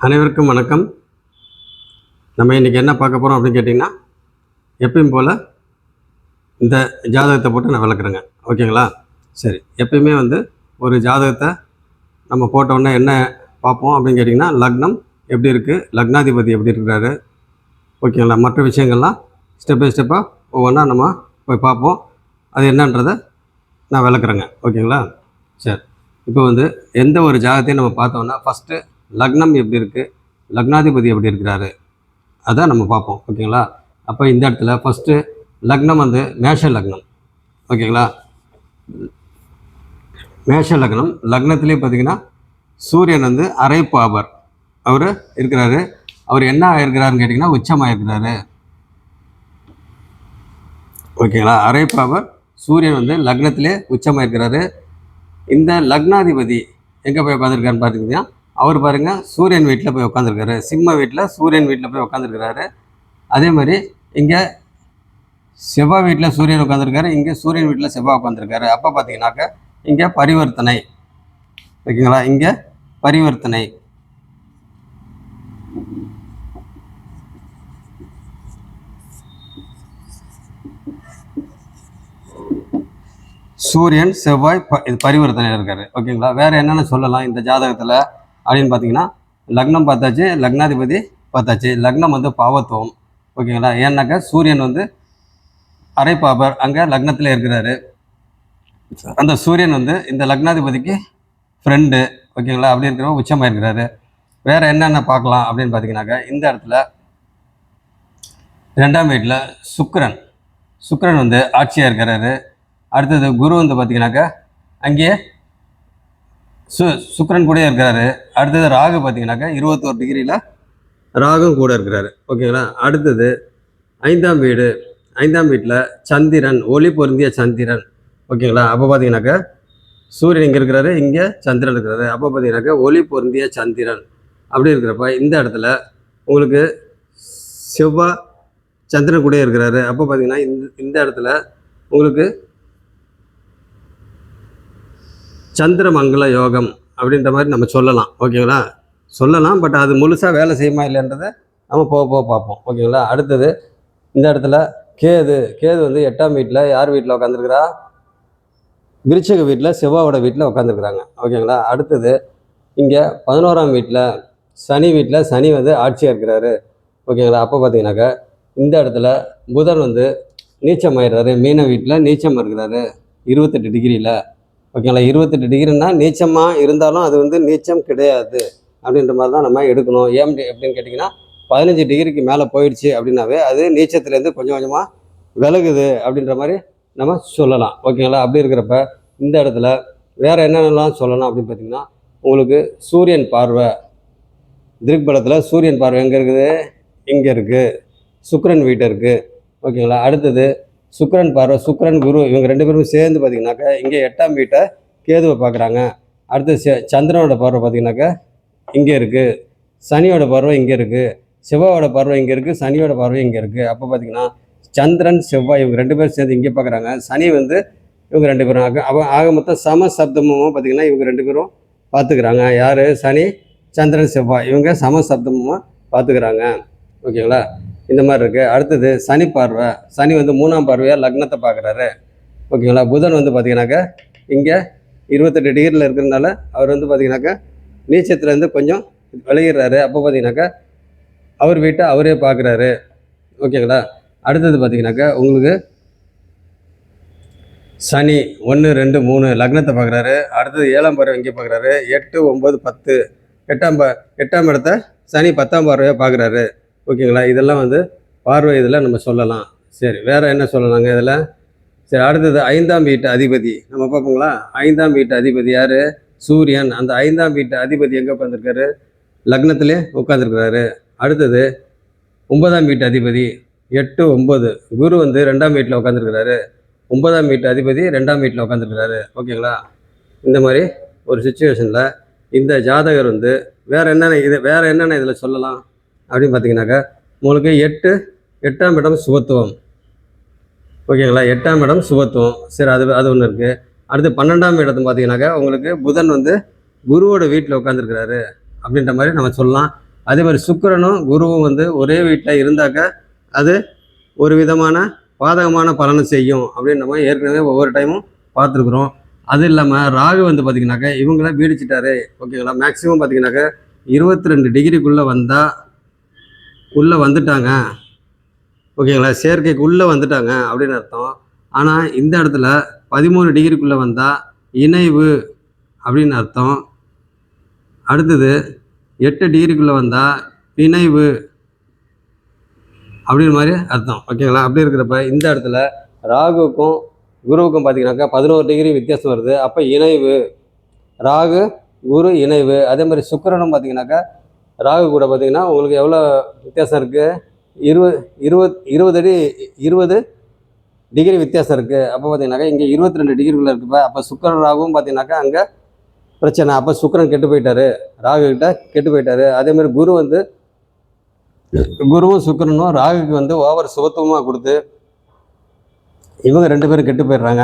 அனைவருக்கும் வணக்கம். நம்ம இன்றைக்கி என்ன பார்க்க போகிறோம் அப்படின்னு கேட்டிங்கன்னா, எப்பயும் போல் இந்த ஜாதகத்தை போட்டு நான் விளக்குறேங்க. ஓகேங்களா? சரி, எப்பயுமே ஒரு ஜாதகத்தை நம்ம போட்டோன்னே என்ன பார்ப்போம் அப்படின்னு கேட்டிங்கன்னா, லக்னம் எப்படி இருக்குது, லக்னாதிபதி எப்படி இருக்கிறாரு, ஓகேங்களா, மற்ற விஷயங்கள்லாம் ஸ்டெப் பை ஸ்டெப்பாக ஒவ்வொன்றா நம்ம போய் பார்ப்போம். அது என்னன்றதை நான் விளக்குறேங்க. ஓகேங்களா? சரி, இப்போ எந்த ஒரு ஜாதகத்தையும் நம்ம பார்த்தோன்னா ஃபஸ்ட்டு லக்னம் எப்படி இருக்குது, லக்னாதிபதி எப்படி இருக்கிறாரு, அதை நம்ம பார்ப்போம். ஓகேங்களா? அப்போ இந்த இடத்துல ஃபஸ்ட்டு லக்னம் மேஷ லக்னம். ஓகேங்களா? மேஷ லக்னம். லக்னத்திலே பார்த்திங்கன்னா சூரியன் அரை பாபர் அவர் இருக்கிறாரு. அவர் என்ன ஆகிருக்கிறாருன்னு கேட்டிங்கன்னா உச்சமாக இருக்கிறாரு. ஓகேங்களா? அரை பாபர் சூரியன் லக்னத்திலே உச்சமாக இருக்கிறாரு. இந்த லக்னாதிபதி எங்கே போய் உட்காந்துருக்காருன்னு பார்த்திங்கன்னா, அவர் பாருங்கள் சூரியன் வீட்டில் போய் உட்காந்துருக்காரு. சிம்ம வீட்டில் சூரியன் வீட்டில் போய் உட்காந்துருக்கிறாரு. அதே மாதிரி இங்கே செவ்வாய் வீட்டில் சூரியன் உட்காந்துருக்காரு, இங்கே சூரியன் வீட்டில் செவ்வாய் உட்காந்துருக்காரு. அப்போ பார்த்தீங்கன்னாக்க இங்கே பரிவர்த்தனை. ஓகேங்களா? இங்கே பரிவர்த்தனை. சூரியன் செவ்வாய் இது பரிவர்த்தனையில் இருக்காரு. ஓகேங்களா? வேறு என்னென்ன சொல்லலாம் இந்த ஜாதகத்தில் அப்படின்னு பார்த்தீங்கன்னா, லக்னம் பார்த்தாச்சு, லக்னாதிபதி பார்த்தாச்சு. லக்னம் பாவத்துவம். ஓகேங்களா? ஏன்னாக்கா சூரியன் அரை பாபர் அங்கே லக்னத்தில் இருக்கிறாரு. அந்த சூரியன் இந்த லக்னாதிபதிக்கு ஃப்ரெண்டு. ஓகேங்களா? அப்படி இருக்கிறவங்க உச்சமாக இருக்கிறாரு. வேறு என்னென்ன பார்க்கலாம் அப்படின்னு பார்த்தீங்கன்னாக்கா, இந்த இடத்துல 2ஆம் வீட்டில் சுக்கிரன் ஆட்சியாக இருக்கிறாரு. அடுத்தது குரு பார்த்தீங்கன்னாக்கா அங்கேயே சுக்கிரன் கூட இருக்கிறாரு. அடுத்தது ராகு பார்த்தீங்கன்னாக்கா 21 டிகிரியில் ராகும் கூட இருக்கிறாரு. ஓகேங்களா? அடுத்தது 5ஆம் வீட்டில் சந்திரன், ஒளி பொருந்திய சந்திரன். ஓகேங்களா? அப்போ பார்த்தீங்கன்னாக்கா சூரியன் இங்கே இருக்கிறாரு, இங்கே சந்திரன் இருக்கிறாரு. அப்போ பார்த்தீங்கன்னாக்கா ஒளி பொருந்திய சந்திரன் அப்படி இருக்கிறப்ப இந்த இடத்துல உங்களுக்கு செவ்வாய் சந்திரன் கூட இருக்கிறாரு. அப்போ பார்த்தீங்கன்னா இந்த இடத்துல உங்களுக்கு சந்திரமங்கல யோகம் அப்படின்ற மாதிரி நம்ம சொல்லலாம். ஓகேங்களா? சொல்லலாம். பட் அது முழுசாக வேலை செய்யுமா இல்லைன்றதை நம்ம போக பார்ப்போம். ஓகேங்களா? அடுத்தது இந்த இடத்துல கேது 8ஆம் வீட்டில் யார் வீட்டில் உட்காந்துருக்கிறா? விருச்சிக வீட்டில் செவ்வாயோட வீட்டில் உட்காந்துருக்குறாங்க. ஓகேங்களா? அடுத்தது இங்கே 11ஆம் வீட்டில் சனி ஆட்சியாக இருக்கிறாரு. ஓகேங்களா? அப்போ பார்த்தீங்கன்னாக்கா இந்த இடத்துல புதன் நீச்சமாயிடுறாரு. மீன வீட்டில் நீச்சம் இருக்கிறாரு 28 டிகிரியில். ஓகேங்களா? 28 டிகிரின்னா நீச்சமாக இருந்தாலும் அது நீச்சம் கிடையாது அப்படின்ற மாதிரி தான் நம்ம எடுக்கணும். ஏன் எப்படின்னு கேட்டிங்கன்னா, 15 டிகிரிக்கு மேலே போயிடுச்சு அப்படின்னாவே அது நீச்சத்துலேருந்து கொஞ்சம் கொஞ்சமாக விலகுது அப்படின்ற மாதிரி நம்ம சொல்லலாம். ஓகேங்களா? அப்படி இருக்கிறப்ப இந்த இடத்துல வேறு என்னென்னலாம் சொல்லலாம் அப்படின்னு பார்த்திங்கன்னா, உங்களுக்கு சூரியன் பார்வை, திருக்பலத்தில் சூரியன் பார்வை எங்கே இருக்குது? இங்கே இருக்குது. சுக்கிரன் வீட்டை இருக்குது. ஓகேங்களா? அடுத்தது சுக்கிரன் பார்வை, சுக்கிரன் குரு இவங்க 2 பேரும் சேர்ந்து பார்த்தீங்கன்னாக்கா இங்கே 8ஆம் வீட்டை கேதுவை பார்க்குறாங்க. அடுத்து சந்திரனோட பார்வை பார்த்தீங்கன்னாக்கா இங்கே இருக்குது. சனியோட பார்வை இங்கே இருக்குது. செவ்வாயோட பார்வை இங்கே இருக்குது. சனியோட பார்வை இங்கே இருக்குது. அப்போ பார்த்தீங்கன்னா சந்திரன் செவ்வாய் இவங்க 2 பேரும் சேர்ந்து இங்கே பார்க்குறாங்க. சனி இவங்க 2 பேரும் ஆக மொத்தம் சம சப்தமும் பார்த்தீங்கன்னா இவங்க 2 பேரும் பார்த்துக்கிறாங்க. யார்? சனி சந்திரன் செவ்வாய் இவங்க சம சப்தமும் பார்த்துக்கிறாங்க. ஓகேங்களா? இந்த மாதிரி இருக்குது. அடுத்தது சனி பார்வை. சனி 3ஆம் பார்வையாக லக்னத்தை பார்க்குறாரு. ஓகேங்களா? புதன் பார்த்தீங்கன்னாக்கா இங்கே 28 டிகிரியில் இருக்கிறதுனால அவர் பார்த்தீங்கன்னாக்கா நீச்சத்துலேருந்து கொஞ்சம் விளையிடுறாரு. அப்போ பார்த்தீங்கன்னாக்கா அவர் வீட்டை அவரே பார்க்குறாரு. ஓகேங்களா? அடுத்தது பார்த்தீங்கன்னாக்கா உங்களுக்கு சனி 1, 2, 3 லக்னத்தை பார்க்குறாரு. அடுத்தது 7ஆம் பார்வை இங்கே பார்க்குறாரு. 8, 9, 10 8ஆம் இடத்த சனி 10ஆம் பார்வையாக பார்க்குறாரு. ஓகேங்களா? இதெல்லாம் பார்வை இதில் நம்ம சொல்லலாம். சரி, வேறு என்ன சொல்லலாங்க இதில்? சரி, அடுத்தது 5ஆம் வீட்டு அதிபதி நம்ம பார்ப்போங்களா? 5ஆம் வீட்டு அதிபதி யார்? சூரியன். அந்த 5ஆம் வீட்டு அதிபதி எங்கே உட்காந்துருக்காரு? லக்னத்திலே உட்காந்துருக்கிறாரு. அடுத்தது 9ஆம் வீட்டு அதிபதி 8, 9 குரு 2ஆம் வீட்டில் உட்காந்துருக்கிறாரு. 9ஆம் வீட்டு அதிபதி 2ஆம் வீட்டில் உட்காந்துருக்கிறாரு. ஓகேங்களா? இந்த மாதிரி ஒரு சுச்சுவேஷனில் இந்த ஜாதகர் வேறு என்னென்ன இதில் சொல்லலாம் அப்படின்னு பார்த்தீங்கன்னாக்கா உங்களுக்கு 8ஆம் இடம் சுபத்துவம். ஓகேங்களா? 8ஆம் இடம் சுபத்துவம். சரி, அது ஒன்று இருக்குது. அடுத்து 12ஆம் இடத்துன்னு பார்த்தீங்கன்னாக்கா உங்களுக்கு புதன் குருவோட வீட்டில் உட்காந்துருக்கிறாரு அப்படின்ற மாதிரி நம்ம சொல்லலாம். அதே மாதிரி சுக்கிரனும் குருவும் வந்து ஒரே வீட்டில் இருந்தாக்க அது ஒரு விதமான பாதகமான பலனை செய்யும் அப்படின்னு நம்ம ஏற்கனவே ஒவ்வொரு டைமும் பார்த்துருக்குறோம். அது இல்லாமல் ராகு வந்து பார்த்திங்கனாக்கா இவங்கள வீடிச்சிட்டாரு ஓகேங்களா. மேக்ஸிமம் பார்த்திங்கனாக்கா 22 டிகிரிக்குள்ளே வந்தால் உள்ளே வந்துட்டாங்க ஓகேங்களா, செயற்கைக்கு உள்ளே வந்துட்டாங்க அப்படின்னு அர்த்தம். ஆனால் இந்த இடத்துல 13 டிகிரிக்குள்ளே வந்தால் இணைவு அப்படின்னு அர்த்தம். அடுத்தது 8 டிகிரிக்குள்ளே வந்தால் பிணைவு அப்படின்ற மாதிரி அர்த்தம் ஓகேங்களா. அப்படி இருக்கிறப்ப இந்த இடத்துல ராகுவுக்கும் குருவுக்கும் பார்த்தீங்கன்னாக்கா 11 டிகிரி வித்தியாசம் வருது. அப்போ இணைவு, ராகு குரு இணைவு. அதே மாதிரி சுக்கிரனும் பார்த்தீங்கன்னாக்கா ராகு கூட பார்த்தீங்கன்னா உங்களுக்கு எவ்வளோ வித்தியாசம் இருக்குது, 20 டிகிரி வித்தியாசம் இருக்குது. அப்போ பார்த்தீங்கன்னாக்கா இங்கே 22 டிகிரிக்குள்ளே இருக்குப்ப. அப்போ சுக்கிரன் ராகுவும் பார்த்தீங்கன்னாக்கா அங்கே பிரச்சனை. அப்போ சுக்கிரன் கெட்டு போயிட்டாரு, ராகு கிட்ட கெட்டு போயிட்டாரு. அதே மாதிரி குரு வந்து குருவும் சுக்கிரனும் ராகுக்கு வந்து ஓவர் சுபத்துவமாக கொடுத்து இவங்க 2 பேரும் கெட்டு போயிடுறாங்க.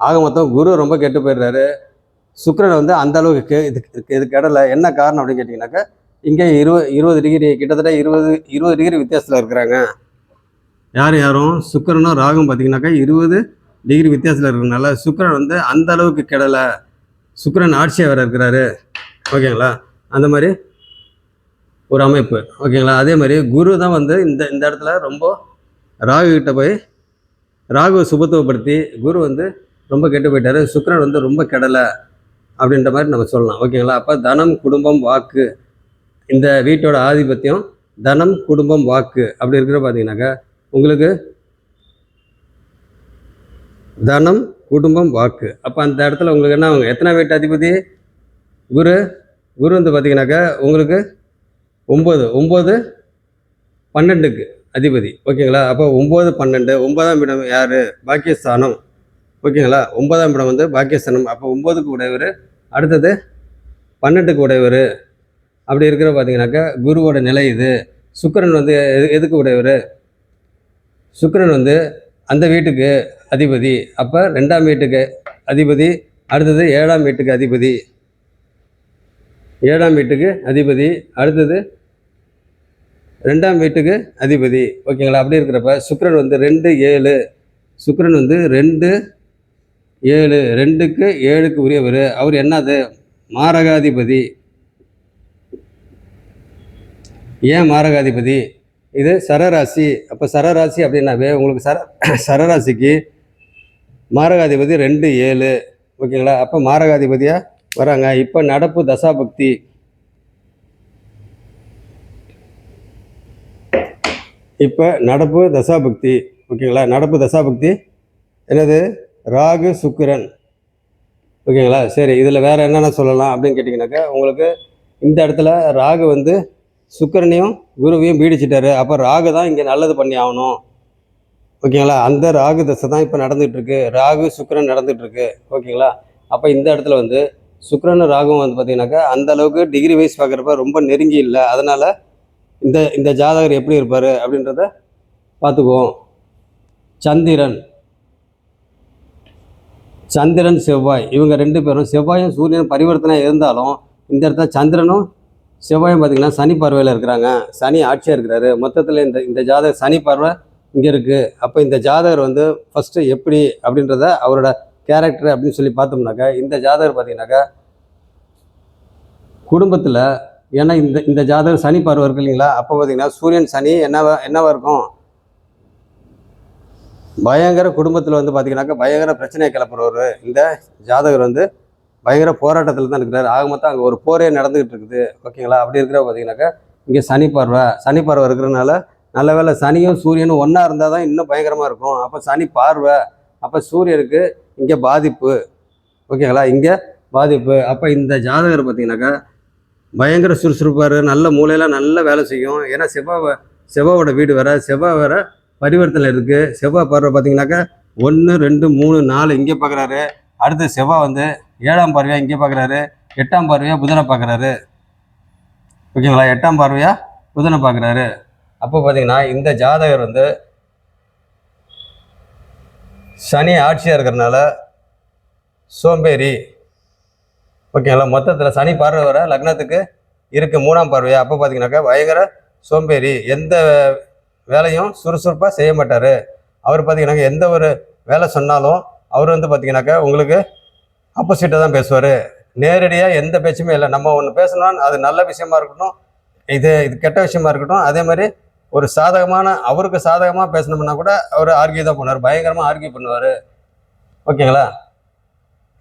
ஆக மொத்தம் குரு ரொம்ப கெட்டு போயிடுறாரு. சுக்கிரன் வந்து அந்த அளவுக்கு இது கெடலை. என்ன காரணம் அப்படின்னு கேட்டிங்கனாக்கா இங்கே 20 டிகிரி கிட்டத்தட்ட 20 டிகிரி வித்தியாசத்தில் இருக்கிறாங்க. யாரும் சுக்கிரனும் ராகும் பார்த்தீங்கன்னாக்கா 20 டிகிரி வித்தியாசத்தில் இருக்கிறதுனால சுக்கிரன் வந்து அந்த அளவுக்கு கெடலை. சுக்கிரன் ஆட்சியாக வேறு இருக்கிறாரு ஓகேங்களா. அந்த மாதிரி ஒரு அமைப்பு ஓகேங்களா. அதே மாதிரி குரு தான் வந்து இந்த இடத்துல ரொம்ப ராகு கிட்ட போய் ராகுவை சுபத்துவப்படுத்தி குரு வந்து ரொம்ப கெட்டு போயிட்டாரு, சுக்கிரன் வந்து ரொம்ப கெடலை அப்படின்ற மாதிரி நம்ம சொல்லலாம் ஓகேங்களா. அப்போ தனம் குடும்பம் வாக்கு, இந்த வீட்டோட ஆதிபத்தியம் தனம் குடும்பம் வாக்கு அப்படி இருக்கிற பார்த்தீங்கன்னாக்கா உங்களுக்கு தனம் குடும்பம் வாக்கு. அப்போ அந்த இடத்துல உங்களுக்கு என்ன ஆகுங்க, எத்தனை வீட்டு அதிபதி குரு வந்து பார்த்தீங்கன்னாக்கா உங்களுக்கு 9 12க்கு அதிபதி ஓகேங்களா. அப்போ 9 12 9ஆம் இடம் யார், பாக்கியஸ்தானம் ஓகேங்களா. 9ஆம் இடம் வந்து பாக்கியஸ்தானம். அப்போ 9க்கு உடையவர், அடுத்தது 12க்கு உடையவர். அப்படி இருக்கிற பார்த்தீங்கன்னாக்கா குருவோட நிலை இது. சுக்கிரன் வந்து எதுக்கு உடையவர், சுக்கிரன் வந்து அந்த வீட்டுக்கு அதிபதி. அப்போ 2ஆம் வீட்டுக்கு அதிபதி, அடுத்தது 7ஆம் வீட்டுக்கு அதிபதி, 7ஆம் வீட்டுக்கு அதிபதி, அடுத்தது 2ஆம் வீட்டுக்கு அதிபதி ஓகேங்களா. அப்படி இருக்கிறப்ப சுக்கிரன் வந்து 2 7, சுக்கிரன் வந்து 2 7, 2க்கு 7க்கு உரியவர். அவர் என்னது, மாரகாதிபதி. ஏன் மாரகாதிபதி, இது சரராசி. அப்போ சரராசி அப்படின்னாவே உங்களுக்கு சரராசிக்கு மாரகாதிபதி 2 7 ஓகேங்களா. அப்போ மாரகாதிபதியாக வராங்க. இப்போ நடப்பு தசாபக்தி, இப்போ நடப்பு தசாபக்தி ஓகேங்களா. நடப்பு தசாபக்தி என்னது, ராகு சுக்கிரன் ஓகேங்களா. சரி, இதில் வேறு என்னென்ன சொல்லலாம் அப்படின்னு கேட்டிங்கனாக்கா உங்களுக்கு இந்த இடத்துல ராகு வந்து சுக்கிரனையும் குருவையும் பீடிச்சிட்டாரு. அப்போ ராகு தான் இங்கே நல்லது பண்ணி ஆகணும் ஓகேங்களா. அந்த ராகு தசை தான் இப்போ நடந்துகிட்ருக்கு, ராகு சுக்கிரன் நடந்துகிட்ருக்கு ஓகேங்களா. அப்போ இந்த இடத்துல வந்து சுக்கிரன் ராகுவும் வந்து பார்த்திங்கனாக்கா அந்த அளவுக்கு டிகிரி வைஸ் பார்க்குறப்ப ரொம்ப நெருங்கி இல்லை. அதனால் இந்த ஜாதகர் எப்படி இருப்பார் அப்படின்றத பார்த்துக்குவோம். சந்திரன் செவ்வாய், இவங்க 2 பேரும், செவ்வாயும் சூரியன் பரிவர்த்தனை இருந்தாலும் இந்த இடத்துல சந்திரனும் செவ்வாயும் பார்த்திங்கன்னா சனி பார்வையில் இருக்கிறாங்க. சனி ஆட்சியாக இருக்கிறாரு. மொத்தத்தில் இந்த ஜாதகர் சனி பார்வை இங்கே இருக்குது. அப்போ இந்த ஜாதகர் வந்து ஃபஸ்ட்டு எப்படி அப்படின்றத அவரோட கேரக்டர் அப்படின்னு சொல்லி பார்த்தோம்னாக்கா இந்த ஜாதகர் பார்த்திங்கனாக்கா குடும்பத்தில், ஏன்னா இந்த ஜாதகர் சனி பார்வை இருக்கு இல்லைங்களா. அப்போ பார்த்திங்கன்னா சூரியன் சனி என்னவா இருக்கும், பயங்கர குடும்பத்தில் வந்து பார்த்திங்கனாக்கா பயங்கர பிரச்சனையை கிளப்புறவர். இந்த ஜாதகர் வந்து பயங்கர போராட்டத்தில் தான் இருக்கிறார். ஆக மொத்தம் அங்கே ஒரு போரே நடந்துகிட்டு இருக்குது ஓகேங்களா. அப்படி இருக்கிற பார்த்திங்கனாக்கா இங்கே சனி பார்வை இருக்கிறதுனால, நல்ல வேளை சனியும் சூரியனும் ஒன்றா இருந்தால் தான் இன்னும் பயங்கரமாக இருக்கும். அப்போ சனி பார்வை, அப்போ சூரியனுக்கு இங்கே பாதிப்பு ஓகேங்களா, இங்கே பாதிப்பு. அப்போ இந்த ஜாதகர் பார்த்திங்கனாக்கா பயங்கர சுறுசுறுப்பார், நல்ல மூளையெல்லாம் நல்ல வேலை செய்யும். ஏன்னா செவ்வாவோட வீடு செவ்வாய் பரிவர்த்தனை இருக்குது. செவ்வாய் பார்வை பார்த்திங்கனாக்கா 1 2 3 4 இங்கே பார்க்குறாரு. அடுத்து செவ்வாய் வந்து 7ஆம் பார்வையாக இங்கே பார்க்குறாரு, 8ஆம் பார்வையாக புதனை பார்க்குறாரு ஓகேங்களா. 8ஆம் பார்வையாக புதனை பார்க்குறாரு. அப்போ பார்த்திங்கன்னா இந்த ஜாதகர் வந்து சனி ஆட்சியாக இருக்கிறதுனால சோம்பேறி ஓகேங்களா. மொத்தத்தில் சனி பார்வை வர லக்னத்துக்கு இருக்குது 3ஆம் பார்வையாக. அப்போ பார்த்தீங்கன்னாக்கா பயங்கர சோம்பேறி, எந்த வேலையும் சுறுசுறுப்பாக செய்ய மாட்டார். அவர் பார்த்தீங்கன்னாக்கா எந்த ஒரு வேலை சொன்னாலும் அவர் வந்து பார்த்தீங்கன்னாக்கா உங்களுக்கு ஆப்போசிட்டாக தான் பேசுவார். நேரடியாக எந்த பேச்சுமே இல்லை. நம்ம ஒன்று பேசணும்னா அது நல்ல விஷயமா இருக்கட்டும், இது கெட்ட விஷயமா இருக்கட்டும், அதே மாதிரி ஒரு சாதகமான அவருக்கு சாதகமாக பேசணும்னா கூட அவர் ஆர்கியூ தான் பண்ணுவார், பயங்கரமாக ஆர்கியூ பண்ணுவார். ஓகேங்களா?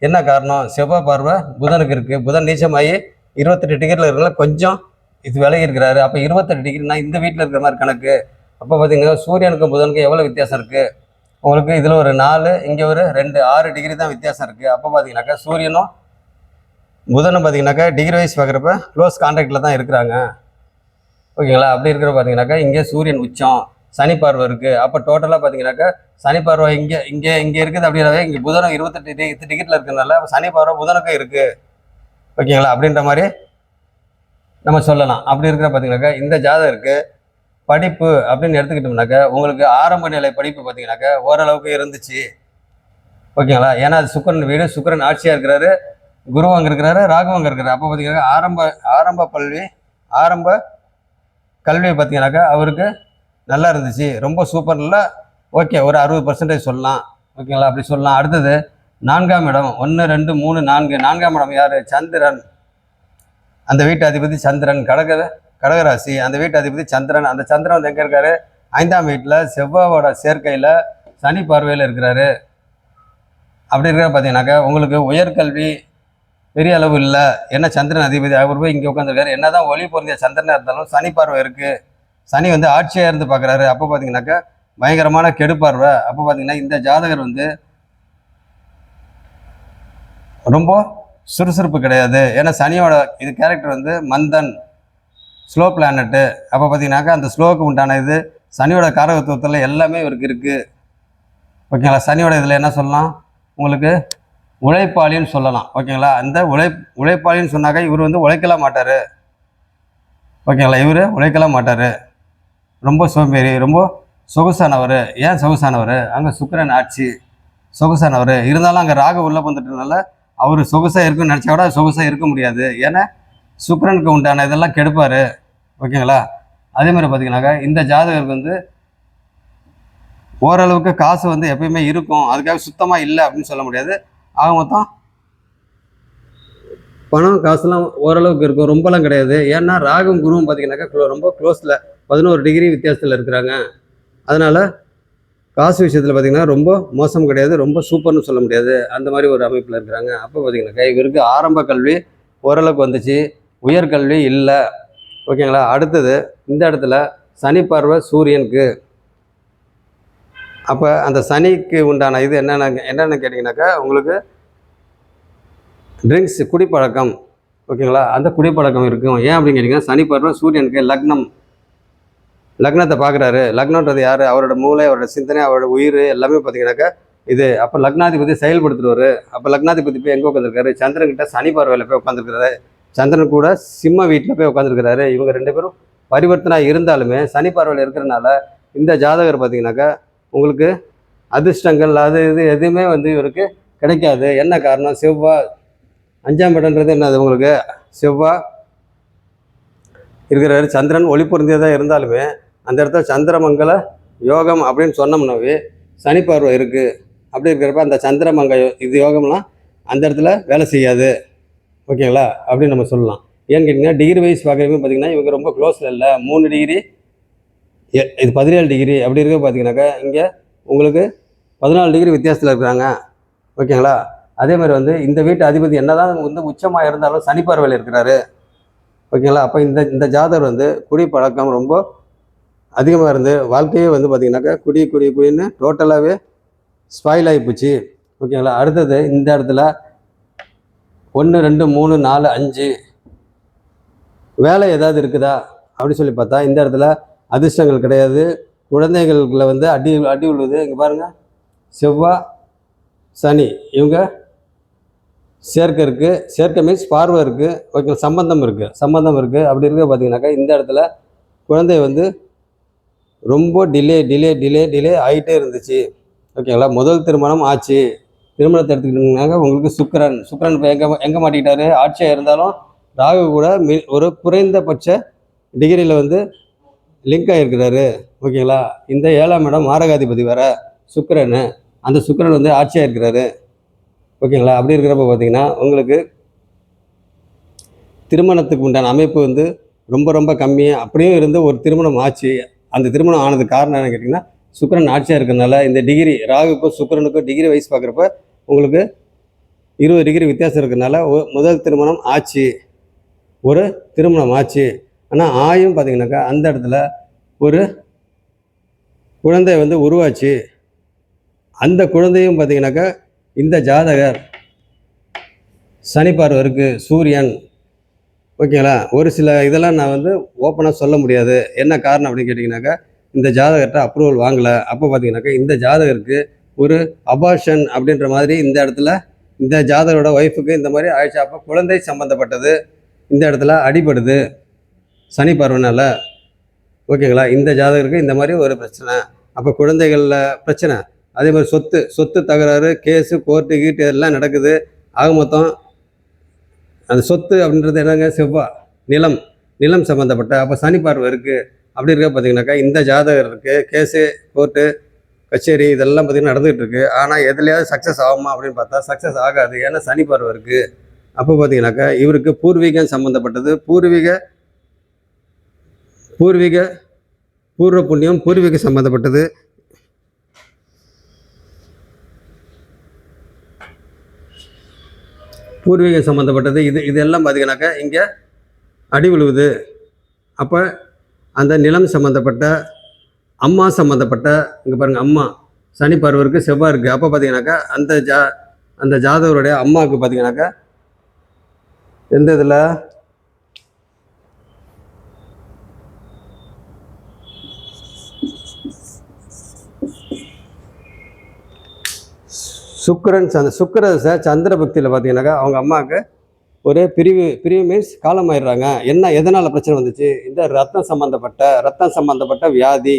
என்ன காரணம்? செவ்வாய் பார்வை புதனுக்கு இருக்குது. புதன் நீச்சமாகி 28 டிகிரியில் இருக்கிறனால கொஞ்சம் இது விலகி இருக்கிறாரு. அப்போ 28 டிகிரினா இந்த வீட்டில் இருக்கிற மாதிரி கணக்கு. அப்போ பார்த்தீங்கன்னா சூரியனுக்கும் புதனுக்கும் எவ்வளோ வித்தியாசம் இருக்குது உங்களுக்கு? இதில் ஒரு 4, இங்கே ஒரு 2, 6 டிகிரி தான் வித்தியாசம் இருக்குது. அப்போ பார்த்தீங்கன்னாக்கா சூரியனும் புதனும் பார்த்தீங்கன்னாக்கா டிகிரி வைஸ் பார்க்குறப்ப க்ளோஸ் கான்டாக்டில் தான் இருக்கிறாங்க. ஓகேங்களா? அப்படி இருக்கிற பார்த்தீங்கன்னாக்கா இங்கே சூரியன் உச்சம், சனி பார்வை இருக்குது. அப்போ டோட்டலாக பார்த்தீங்கன்னாக்கா சனி பார்வை இங்கே இருக்குது. அப்படின்னாவே இங்கே புதனும் 28 டிகிரியில் இருக்கிறதுனால சனி பார்வை புதனுக்கும் இருக்குது. ஓகேங்களா? அப்படின்ற மாதிரி நம்ம சொல்லலாம். அப்படி இருக்கிற பார்த்தீங்கன்னாக்கா இந்த ஜாதகருக்கு படிப்பு அப்படின்னு எடுத்துக்கிட்டோம்னாக்கா உங்களுக்கு ஆரம்ப நிலை படிப்பு பார்த்தீங்கன்னாக்கா ஓரளவுக்கு இருந்துச்சு. ஓகேங்களா? ஏன்னா அது சுக்கிரன் வீடு, சுக்கிரன் ஆட்சியாக இருக்கிறாரு, குரு அங்கே இருக்கிறாரு, ராகு அங்கே இருக்கிறாரு. அப்போ பார்த்தீங்கன்னா ஆரம்ப கல்வி பார்த்தீங்கன்னாக்கா அவருக்கு நல்லா இருந்துச்சு, ரொம்ப சூப்பரில். ஓகே, ஒரு 60% சொல்லலாம். ஓகேங்களா? அப்படி சொல்லலாம். அடுத்தது 4ஆம் இடம், 1, 2, 3, 4. 4ஆம் இடம் யார்? சந்திரன். அந்த வீட்டு அதிபதி சந்திரன். கடகராசி. அந்த வீட்டு அதிபதி சந்திரன். அந்த சந்திரன் வந்து எங்கே இருக்காரு? 5ஆம் வீட்டில் செவ்வாயோட சேர்க்கையில் சனி பார்வையில் இருக்கிறாரு. அப்படி இருக்கிற பார்த்தீங்கன்னாக்கா உங்களுக்கு உயர்கல்வி பெரிய அளவு இல்லை. என்ன சந்திரன் அதிபதி அவர் போய் இங்கே உட்காந்துருக்காரு. என்ன தான் ஒளி பொருந்திய சந்திரனாக இருந்தாலும் சனி பார்வை இருக்குது. சனி வந்து ஆட்சியாக இருந்து பார்க்குறாரு. அப்போ பார்த்தீங்கன்னாக்கா பயங்கரமான கெடுப்பார்வை. அப்போ பார்த்தீங்கன்னா இந்த ஜாதகர் வந்து ரொம்ப சுறுசுறுப்பு கிடையாது. ஏன்னா சனியோட இது கேரக்டர் வந்து மந்தன், ஸ்லோ பிளானட்டு. அப்போ பார்த்தீங்கன்னாக்கா அந்த ஸ்லோவுக்கு உண்டான இது சனியோட காரகத்துவத்தில் எல்லாமே இவருக்கு இருக்குது. ஓகேங்களா? சனியோட இதில் என்ன சொல்லலாம் உங்களுக்கு? உழைப்பாளின்னு சொல்லலாம். ஓகேங்களா? அந்த உழைப்பாளின்னு சொன்னாக்கா இவர் வந்து உழைக்கலாம் மாட்டார். ஓகேங்களா? இவர் உழைக்கலாம் மாட்டார், ரொம்ப சோம்பேறி, ரொம்ப சொகுசானவர். ஏன் சொகுசானவர்? அங்கே சுக்கிரன் ஆட்சி, சொகுசானவர். இருந்தாலும் அங்கே ராகு உள்ளே வந்துட்டதுனால அவர் சொகுசாக இருக்குன்னு நினச்சா கூட சொகுசாக இருக்க முடியாது. ஏன்னா சுக்கிரனுக்கு உண்டான இதெல்லாம் கெடுப்பார். ஓகேங்களா? அதே மாதிரி பார்த்தீங்கன்னாக்கா இந்த ஜாதகருக்கு வந்து ஓரளவுக்கு காசு வந்து எப்பயுமே இருக்கும், அதுக்காக சுத்தமாக இல்லை அப்படின்னு சொல்ல முடியாது. ஆக மொத்தம் பணம் காசுலாம் ஓரளவுக்கு இருக்கும், ரொம்பலாம் கிடையாது. ஏன்னா ராகும் குருவும் பார்த்தீங்கன்னாக்கா ரொம்ப க்ளோஸில் 11 டிகிரி வித்தியாசத்தில் இருக்கிறாங்க. அதனால் காசு விஷயத்தில் பார்த்திங்கன்னா ரொம்ப மோசம் கிடையாது, ரொம்ப சூப்பர்னு சொல்ல முடியாது, அந்த மாதிரி ஒரு அமைப்பில் இருக்கிறாங்க. அப்போ பார்த்திங்கனாக்கா இவருக்கு ஆரம்ப கல்வி ஓரளவுக்கு வந்துச்சு, உயர்கல்வி இல்லை. ஓகேங்களா? அடுத்தது இந்த இடத்துல சனி பார்வை சூரியனுக்கு. அப்போ அந்த சனிக்கு உண்டான இது என்னென்னு கேட்டிங்கனாக்கா உங்களுக்கு ட்ரிங்க்ஸ், குடிப்பழக்கம். ஓகேங்களா? அந்த குடிப்பழக்கம் இருக்கும். ஏன் அப்படின்னு கேட்டிங்கன்னா சனி பார்வை சூரியனுக்கு லக்னத்தை பார்க்குறாரு. லக்னன்றது யார்? அவரோட மூளை, அவரோட சிந்தனை, அவரோட உயிர் எல்லாமே பார்த்தீங்கன்னாக்கா இது. அப்போ லக்னாதிபதி செயல்படுத்துவார். அப்போ லக்னாதிபதி போய் எங்கே உட்காந்துருக்காரு? சந்திரன்கிட்ட சனி பார்வையில் போய் உட்காந்துருக்கிறாரு. சந்திரன் கூட சிம்ம வீட்டில் போய் உட்காந்துருக்கிறாரு. இவங்க 2 பேரும் பரிவர்த்தனை இருந்தாலுமே சனி பார்வையில் இருக்கிறனால இந்த ஜாதகர் பார்த்தீங்கன்னாக்கா உங்களுக்கு அதிர்ஷ்டங்கள் அது இது எதுவுமே வந்து இவருக்கு கிடைக்காது. என்ன காரணம்? செவ்வாய் 5ஆம் இடம்ன்றது என்னது உங்களுக்கு? செவ்வாய் இருக்கிறாரு. சந்திரன் ஒளி பொருந்தியதாக இருந்தாலுமே அந்த இடத்துல சந்திரமங்கல யோகம் அப்படின்னு சொன்னோம்னாவே சனி பார்வை இருக்குது. அப்படி இருக்கிறப்ப அந்த சந்திரமங்க இது யோகம்லாம் அந்த இடத்துல வேலை செய்யாது. ஓகேங்களா? அப்படின்னு நம்ம சொல்லலாம். ஏன்னு கேட்டிங்கன்னா டிகிரி வைஸ் பார்க்குறப்ப பார்த்திங்கன்னா இவங்க ரொம்ப க்ளோஸில் இல்லை, 3 டிகிரி, இது 17 டிகிரி. அப்படி இருக்க பார்த்தீங்கன்னாக்கா இங்கே உங்களுக்கு 14 டிகிரி வித்தியாசத்தில் இருக்கிறாங்க. ஓகேங்களா? அதே மாதிரி வந்து இந்த வீட்டு அதிபதி என்ன தான் வந்து உச்சமாக இருந்தாலும் சனி பார்வையில் இருக்கிறாரு. ஓகேங்களா? அப்போ இந்த ஜாதகர் வந்து குடி பழக்கம் ரொம்ப அதிகமாக இருந்து வாழ்க்கையே வந்து பார்த்திங்கனாக்கா குடின்னு டோட்டலாகவே ஸ்பாயில் ஆகி போச்சு. ஓகேங்களா? அடுத்தது இந்த இடத்துல 1, 2, 3, 4, 5 வேலை ஏதாவது இருக்குதா அப்படின்னு சொல்லி பார்த்தா இந்த இடத்துல அதிர்ஷ்டங்கள் கிடையாது. குழந்தைகளுக்குள்ள வந்து அடி விழுது. இங்கே பாருங்கள், செவ்வாய் சனி இவங்க சேர்க்கை இருக்குது. சேர்க்கை மீன்ஸ் பார்வை இருக்குது. ஓகே, சம்பந்தம் இருக்குது. அப்படி இருக்க பார்த்தீங்கன்னாக்கா இந்த இடத்துல குழந்தை வந்து ரொம்ப டிலே ஆகிட்டே இருந்துச்சு. ஓகேங்களா? முதல் திருமணம் ஆச்சு. திருமணத்தை எடுத்துக்கிட்டிங்கனாக்கா உங்களுக்கு சுக்கிரன் இப்போ எங்கே மாட்டிக்கிட்டாரு? ஆட்சியாக இருந்தாலும் ராகு கூட ஒரு குறைந்தபட்ச டிகிரியில் வந்து லிங்க் ஆகிருக்கிறாரு. ஓகேங்களா? இந்த 7ஆம் இடம் மாரகாதிபதி வர சுக்கிரன், அந்த சுக்கிரன் வந்து ஆட்சியாக இருக்கிறாரு. ஓகேங்களா? அப்படி இருக்கிறப்ப பார்த்தீங்கன்னா உங்களுக்கு திருமணத்துக்கு உண்டான அமைப்பு வந்து ரொம்ப ரொம்ப கம்மி. அப்படியும் இருந்து ஒரு திருமணம் ஆச்சு. அந்த திருமணம் ஆனதுக்கு காரணம் என்னன்னு கேட்டிங்கன்னா, சுக்கிரன் ஆட்சியாக இருக்கிறதுனால இந்த டிகிரி ராகுக்கும் சுக்கிரனுக்கும் டிகிரி வைஸ் பார்க்குறப்ப உங்களுக்கு 20 டிகிரி வித்தியாசம் இருக்கிறதுனால முதல் திருமணம் ஆச்சு, ஒரு திருமணம் ஆச்சு. ஆனால் ஆயும் பார்த்தீங்கன்னாக்கா அந்த இடத்துல ஒரு குழந்தை வந்து உருவாச்சு. அந்த குழந்தையும் பார்த்தீங்கன்னாக்கா இந்த ஜாதகர் சனி பார்வை இருக்குது, சூரியன். ஓகேங்களா? ஒரு சில இதெல்லாம் நான் வந்து ஓப்பனாக சொல்ல முடியாது. என்ன காரணம் அப்படின்னு கேட்டிங்கனாக்கா, இந்த ஜாதகர்கிட்ட அப்ரூவல் வாங்கலை. அப்போ பார்த்தீங்கன்னாக்கா இந்த ஜாதகருக்கு ஒரு அபார்ஷன் அப்படின்ற மாதிரி இந்த இடத்துல இந்த ஜாதகரோட ஒய்ஃபுக்கு இந்த மாதிரி ஆயிடுச்சு. அப்போ குழந்தை சம்மந்தப்பட்டது இந்த இடத்துல அடிபடுது சனி பார்வைனால. ஓகேங்களா? இந்த ஜாதகருக்கு இந்த மாதிரி ஒரு பிரச்சனை. அப்போ குழந்தைகளில் பிரச்சனை, அதே மாதிரி சொத்து தகராறு, கேஸு, கோர்ட்டு கீட்டு எல்லாம் நடக்குது. ஆக மொத்தம் அந்த சொத்து அப்படின்றது என்னங்க, செவ்வாய், நிலம் சம்மந்தப்பட்ட. அப்போ சனி பார்வை இருக்குது. அப்படி இருக்க பார்த்தீங்கன்னாக்கா இந்த ஜாதகருக்கு கேஸு, கோர்ட்டு, கச்சேரி இதெல்லாம் பார்த்திங்கன்னா நடந்துகிட்டு இருக்குது. ஆனால் எதுலையாவது சக்ஸஸ் ஆகுமா அப்படின்னு பார்த்தா சக்ஸஸ் ஆகாது. ஏன்னா சனி பார்வை இருக்குது. அப்போ பார்த்தீங்கன்னாக்கா இவருக்கு பூர்வீகம் சம்மந்தப்பட்டது, பூர்வ புண்ணியம், பூர்வீக சம்மந்தப்பட்டது. பூர்வீகம் சம்மந்தப்பட்டது இதெல்லாம் பார்த்தீங்கன்னாக்கா இங்கே அடி விழுவுது. அப்போ அந்த நிலம் சம்மந்தப்பட்ட, அம்மா சம்மந்தப்பட்ட, இங்கே பாருங்கள், அம்மா சனி பார்வை இருக்குது, செவ்வாய் இருக்குது. அப்போ பார்த்தீங்கன்னாக்கா அந்த ஜாதகருடைய அம்மாவுக்கு பார்த்தீங்கன்னாக்கா எந்த இதில் சுக்கிரதசை சந்திர பக்தியில் பார்த்தீங்கன்னாக்கா அவங்க அம்மாவுக்கு ஒரு பிரிவு மீன்ஸ் காலம் ஆயிடுறாங்க. எதனால் பிரச்சனை வந்துச்சு? இந்த ரத்தம் சம்மந்தப்பட்ட வியாதி.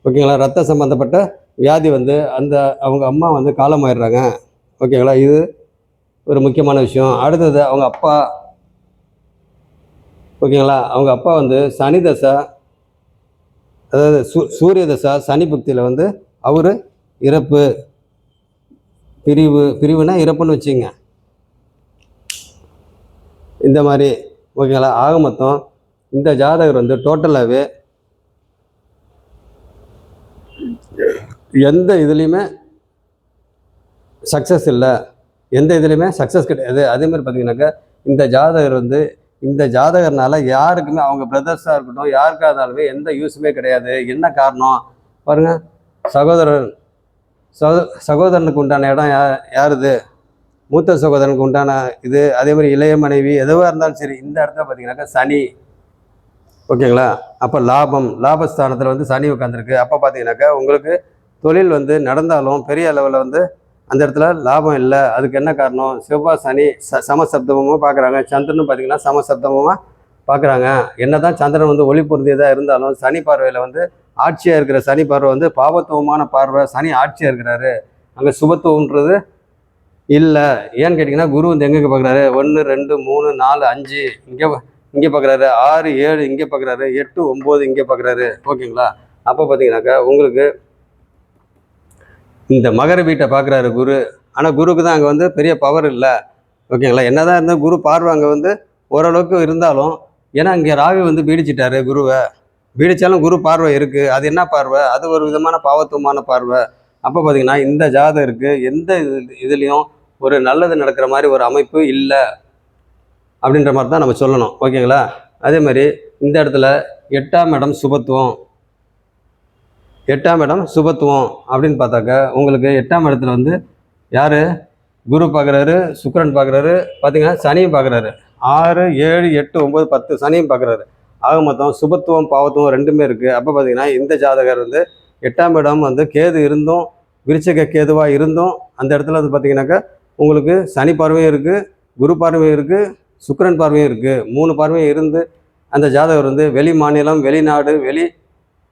ஓகேங்களா? ரத்தம் சம்மந்தப்பட்ட வியாதி வந்து அவங்க அம்மா வந்து காலம் ஆயிடுறாங்க. ஓகேங்களா? இது ஒரு முக்கியமான விஷயம். அடுத்தது அவங்க அப்பா. ஓகேங்களா? அவங்க அப்பா வந்து சனி தசை, அதாவது சூரிய தசை சனி பக்தியில் வந்து அவர் இறப்பு, பிரிவுனா இறப்புன்னு வச்சுங்க, இந்த மாதிரி. ஓகேங்களா? ஆக மொத்தம் இந்த ஜாதகர் வந்து டோட்டலாகவே எந்த இதுலேயுமே சக்ஸஸ் இல்லை, எந்த இதுலேயுமே சக்ஸஸ் கிடையாது. அதே மாதிரி பார்த்தீங்கன்னாக்கா இந்த ஜாதகர்னால யாருக்குமே, அவங்க பிரதர்ஸாக இருக்கட்டும், யாருக்காக இருந்தாலுமே எந்த யூஸுமே கிடையாது. என்ன காரணம் பாருங்கள், சகோதரனுக்கு உண்டான இடம் யாருது? மூத்த சகோதரனுக்கு உண்டான இது. அதே மாதிரி இளைய மனைவி, எதுவாக இருந்தாலும் சரி இந்த இடத்துல பார்த்தீங்கன்னாக்கா சனி. ஓகேங்களா? அப்போ லாபஸ்தானத்தில் வந்து சனி உட்காந்துருக்கு. அப்போ பார்த்தீங்கன்னாக்கா உங்களுக்கு தொழில் வந்து நடந்தாலும் பெரிய அளவில் வந்து அந்த இடத்துல லாபம் இல்லை. அதுக்கு என்ன காரணம்? செவ்வாய் சனி சமசப்தமாக பார்க்குறாங்க. சந்திரனும் பார்த்தீங்கன்னா சமசப்தமாக பார்க்குறாங்க. என்ன தான் சந்திரன் வந்து ஒளி பொருந்தியதாக இருந்தாலும் சனி பார்வையில் வந்து ஆட்சியாக இருக்கிற சனி பார்வை வந்து பாவத்துவமான பார்வை. சனி ஆட்சியாக இருக்கிறாரு, அங்கே சுபத்துவம்ன்றது இல்லை. ஏன்னு கேட்டிங்கன்னா குரு வந்து எங்கே பார்க்குறாரு? 1 2 3 4 5 இங்கே பார்க்குறாரு, 6 7 இங்கே பார்க்குறாரு, 8 9 இங்கே பார்க்குறாரு. ஓகேங்களா? அப்போ பார்த்தீங்கன்னாக்கா உங்களுக்கு இந்த மகர வீட்டை பார்க்குறாரு குரு. ஆனால் குருக்கு தான் அங்கே வந்து பெரிய பவர் இல்லை. ஓகேங்களா? என்ன தான் இருந்தால் குரு பார்வை அங்கே வந்து ஓரளவுக்கு இருந்தாலும், ஏன்னா இங்கே ராகு வந்து பீடிச்சிட்டாரு குருவை. பீடிச்சாலும் குரு பார்வை இருக்குது. அது என்ன பார்வை? அது ஒரு விதமான பாவத்துவமான பார்வை. அப்போ பார்த்தீங்கன்னா இந்த ஜாதகருக்கு எந்த இதுலேயும் ஒரு நல்லது நடக்கிற மாதிரி ஒரு அமைப்பு இல்லை அப்படின்ற மாதிரி தான் நம்ம சொல்லணும். ஓகேங்களா? அதே மாதிரி இந்த இடத்துல 8ஆம் இடம் சுபத்துவம். 8ஆம் இடம் சுபத்துவம் அப்படின்னு பார்த்தாக்கா உங்களுக்கு 8ஆம் இடத்துல வந்து யார்? குரு பார்க்குறாரு, சுக்கிரன் பார்க்குறாரு, பார்த்தீங்கன்னா சனியும் பார்க்குறாரு. 6 7 8 9 10 சனியும் பார்க்குறாரு. ஆக மொத்தம் சுபத்துவம் பாவத்துவம் ரெண்டுமே இருக்குது. அப்போ பார்த்தீங்கன்னா இந்த ஜாதகர் வந்து 8ஆம் இடம் வந்து கேது இருந்தும், விருச்சிக கேதுவாக இருந்தும் அந்த இடத்துல வந்து பார்த்தீங்கன்னாக்கா உங்களுக்கு சனி பார்வையும் இருக்குது, குரு பார்வையும் இருக்குது, சுக்கிரன் பார்வையும் இருக்குது. 3 பார்வையும் இருந்து அந்த ஜாதகர் வந்து வெளி மாநிலம், வெளிநாடு, வெளி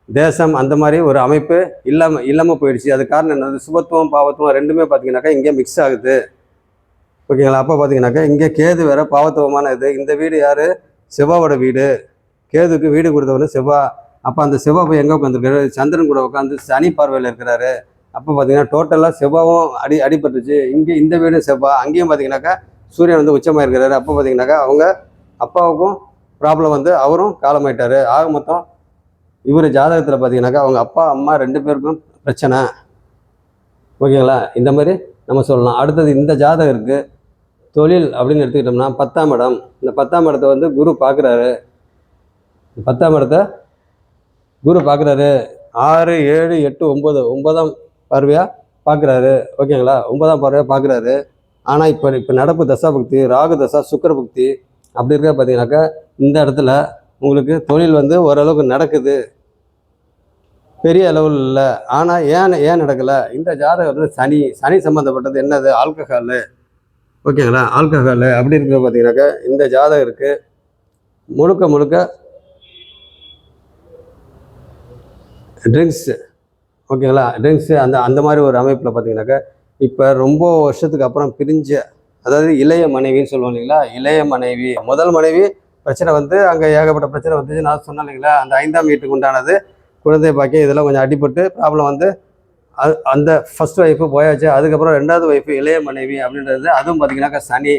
தேசம் அந்த மாதிரி ஒரு அமைப்பு இல்லாமல் போயிடுச்சு. அது காரணம் என்னது? சுபத்துவம் பாவத்துவம் ரெண்டுமே பார்த்தீங்கன்னாக்கா இங்கே மிக்ஸ் ஆகுது. ஓகேங்களா. அப்போ பார்த்தீங்கன்னாக்கா இங்கே கேது வேறு பாவத்துவமான இது. இந்த வீடு யார்? சிவாவோட வீடு. கேதுக்கு வீடு கொடுத்தவொடனே சிவா. அப்போ அந்த சிவா போய் எங்கே உட்காந்துருக்காரு? சந்திரன் கூட உட்காந்து சனி பார்வையில் இருக்கிறாரு. அப்போ பார்த்தீங்கன்னா டோட்டலாக செவ்வாவும் அடிபட்டுருச்சு. இங்கே இந்த வீடு செவ்வா. அங்கேயும் பார்த்தீங்கன்னாக்கா சூரியன் வந்து உச்சமாக இருக்கிறாரு. அப்போ பார்த்தீங்கன்னாக்கா அவங்க அப்பாவுக்கும் ப்ராப்ளம் வந்து அவரும் காலமாயிட்டார். ஆக மொத்தம் இவர் ஜாதகத்தில் பார்த்தீங்கன்னாக்கா அவங்க அப்பா அம்மா 2 பேருக்கும் பிரச்சனை. ஓகேங்களா. இந்த மாதிரி நம்ம சொல்லலாம். அடுத்தது இந்த ஜாதகருக்கு தொழில் அப்படின்னு எடுத்துக்கிட்டோம்னா 10ஆம் இடம். இந்த 10ஆம் இடத்தை வந்து குரு பார்க்குறாரு. 10ஆம் இடத்தை குரு பார்க்குறாரு. 6, 7, 8, 9 9ஆம் பார்வையாக பார்க்குறாரு. ஓகேங்களா. 9ஆம் பார்வையாக பார்க்குறாரு. ஆனால் இப்போ நடப்பு தசாபக்தி ராகு தசா சுக்கிர புக்தி அப்படி இருக்க பார்த்தீங்கன்னாக்கா இந்த இடத்துல உங்களுக்கு தொழில் வந்து ஓரளவுக்கு நடக்குது, பெரிய அளவில் இல்லை. ஆனால் ஏன் நடக்கலை? இந்த ஜாதகம் வந்து சனி சம்மந்தப்பட்டது. என்னது? ஆல்கஹாலு. ஓகேங்களா. ஆல்கஹாலு அப்படி இருக்கிற பார்த்தீங்கன்னாக்கா இந்த ஜாதகருக்கு முழுக்க ட்ரிங்க்ஸு. ஓகேங்களா. ட்ரிங்க்ஸு அந்த மாதிரி ஒரு அமைப்பில் பார்த்தீங்கன்னாக்கா இப்போ ரொம்ப வருஷத்துக்கு அப்புறம் பிரிஞ்ச, அதாவது இளைய மனைவின்னு சொல்லுவோம் இல்லைங்களா. இளைய மனைவி, முதல் மனைவி பிரச்சனை வந்து அங்கே ஏகப்பட்ட பிரச்சனை வந்துச்சு. நான் சொன்னேன் இல்லைங்களா, அந்த 5ஆம் வீட்டுக்கு உண்டானது குழந்தை பாக்கியம் இதெல்லாம் கொஞ்சம் அடிபட்டு ப்ராப்ளம் வந்து அந்த ஃபஸ்ட் ஒய்ஃபு போயாச்சு. அதுக்கப்புறம் 2வது ஒய்ஃபு இளைய மனைவி அப்படின்றது. அதுவும் பார்த்தீங்கன்னாக்கா சனி.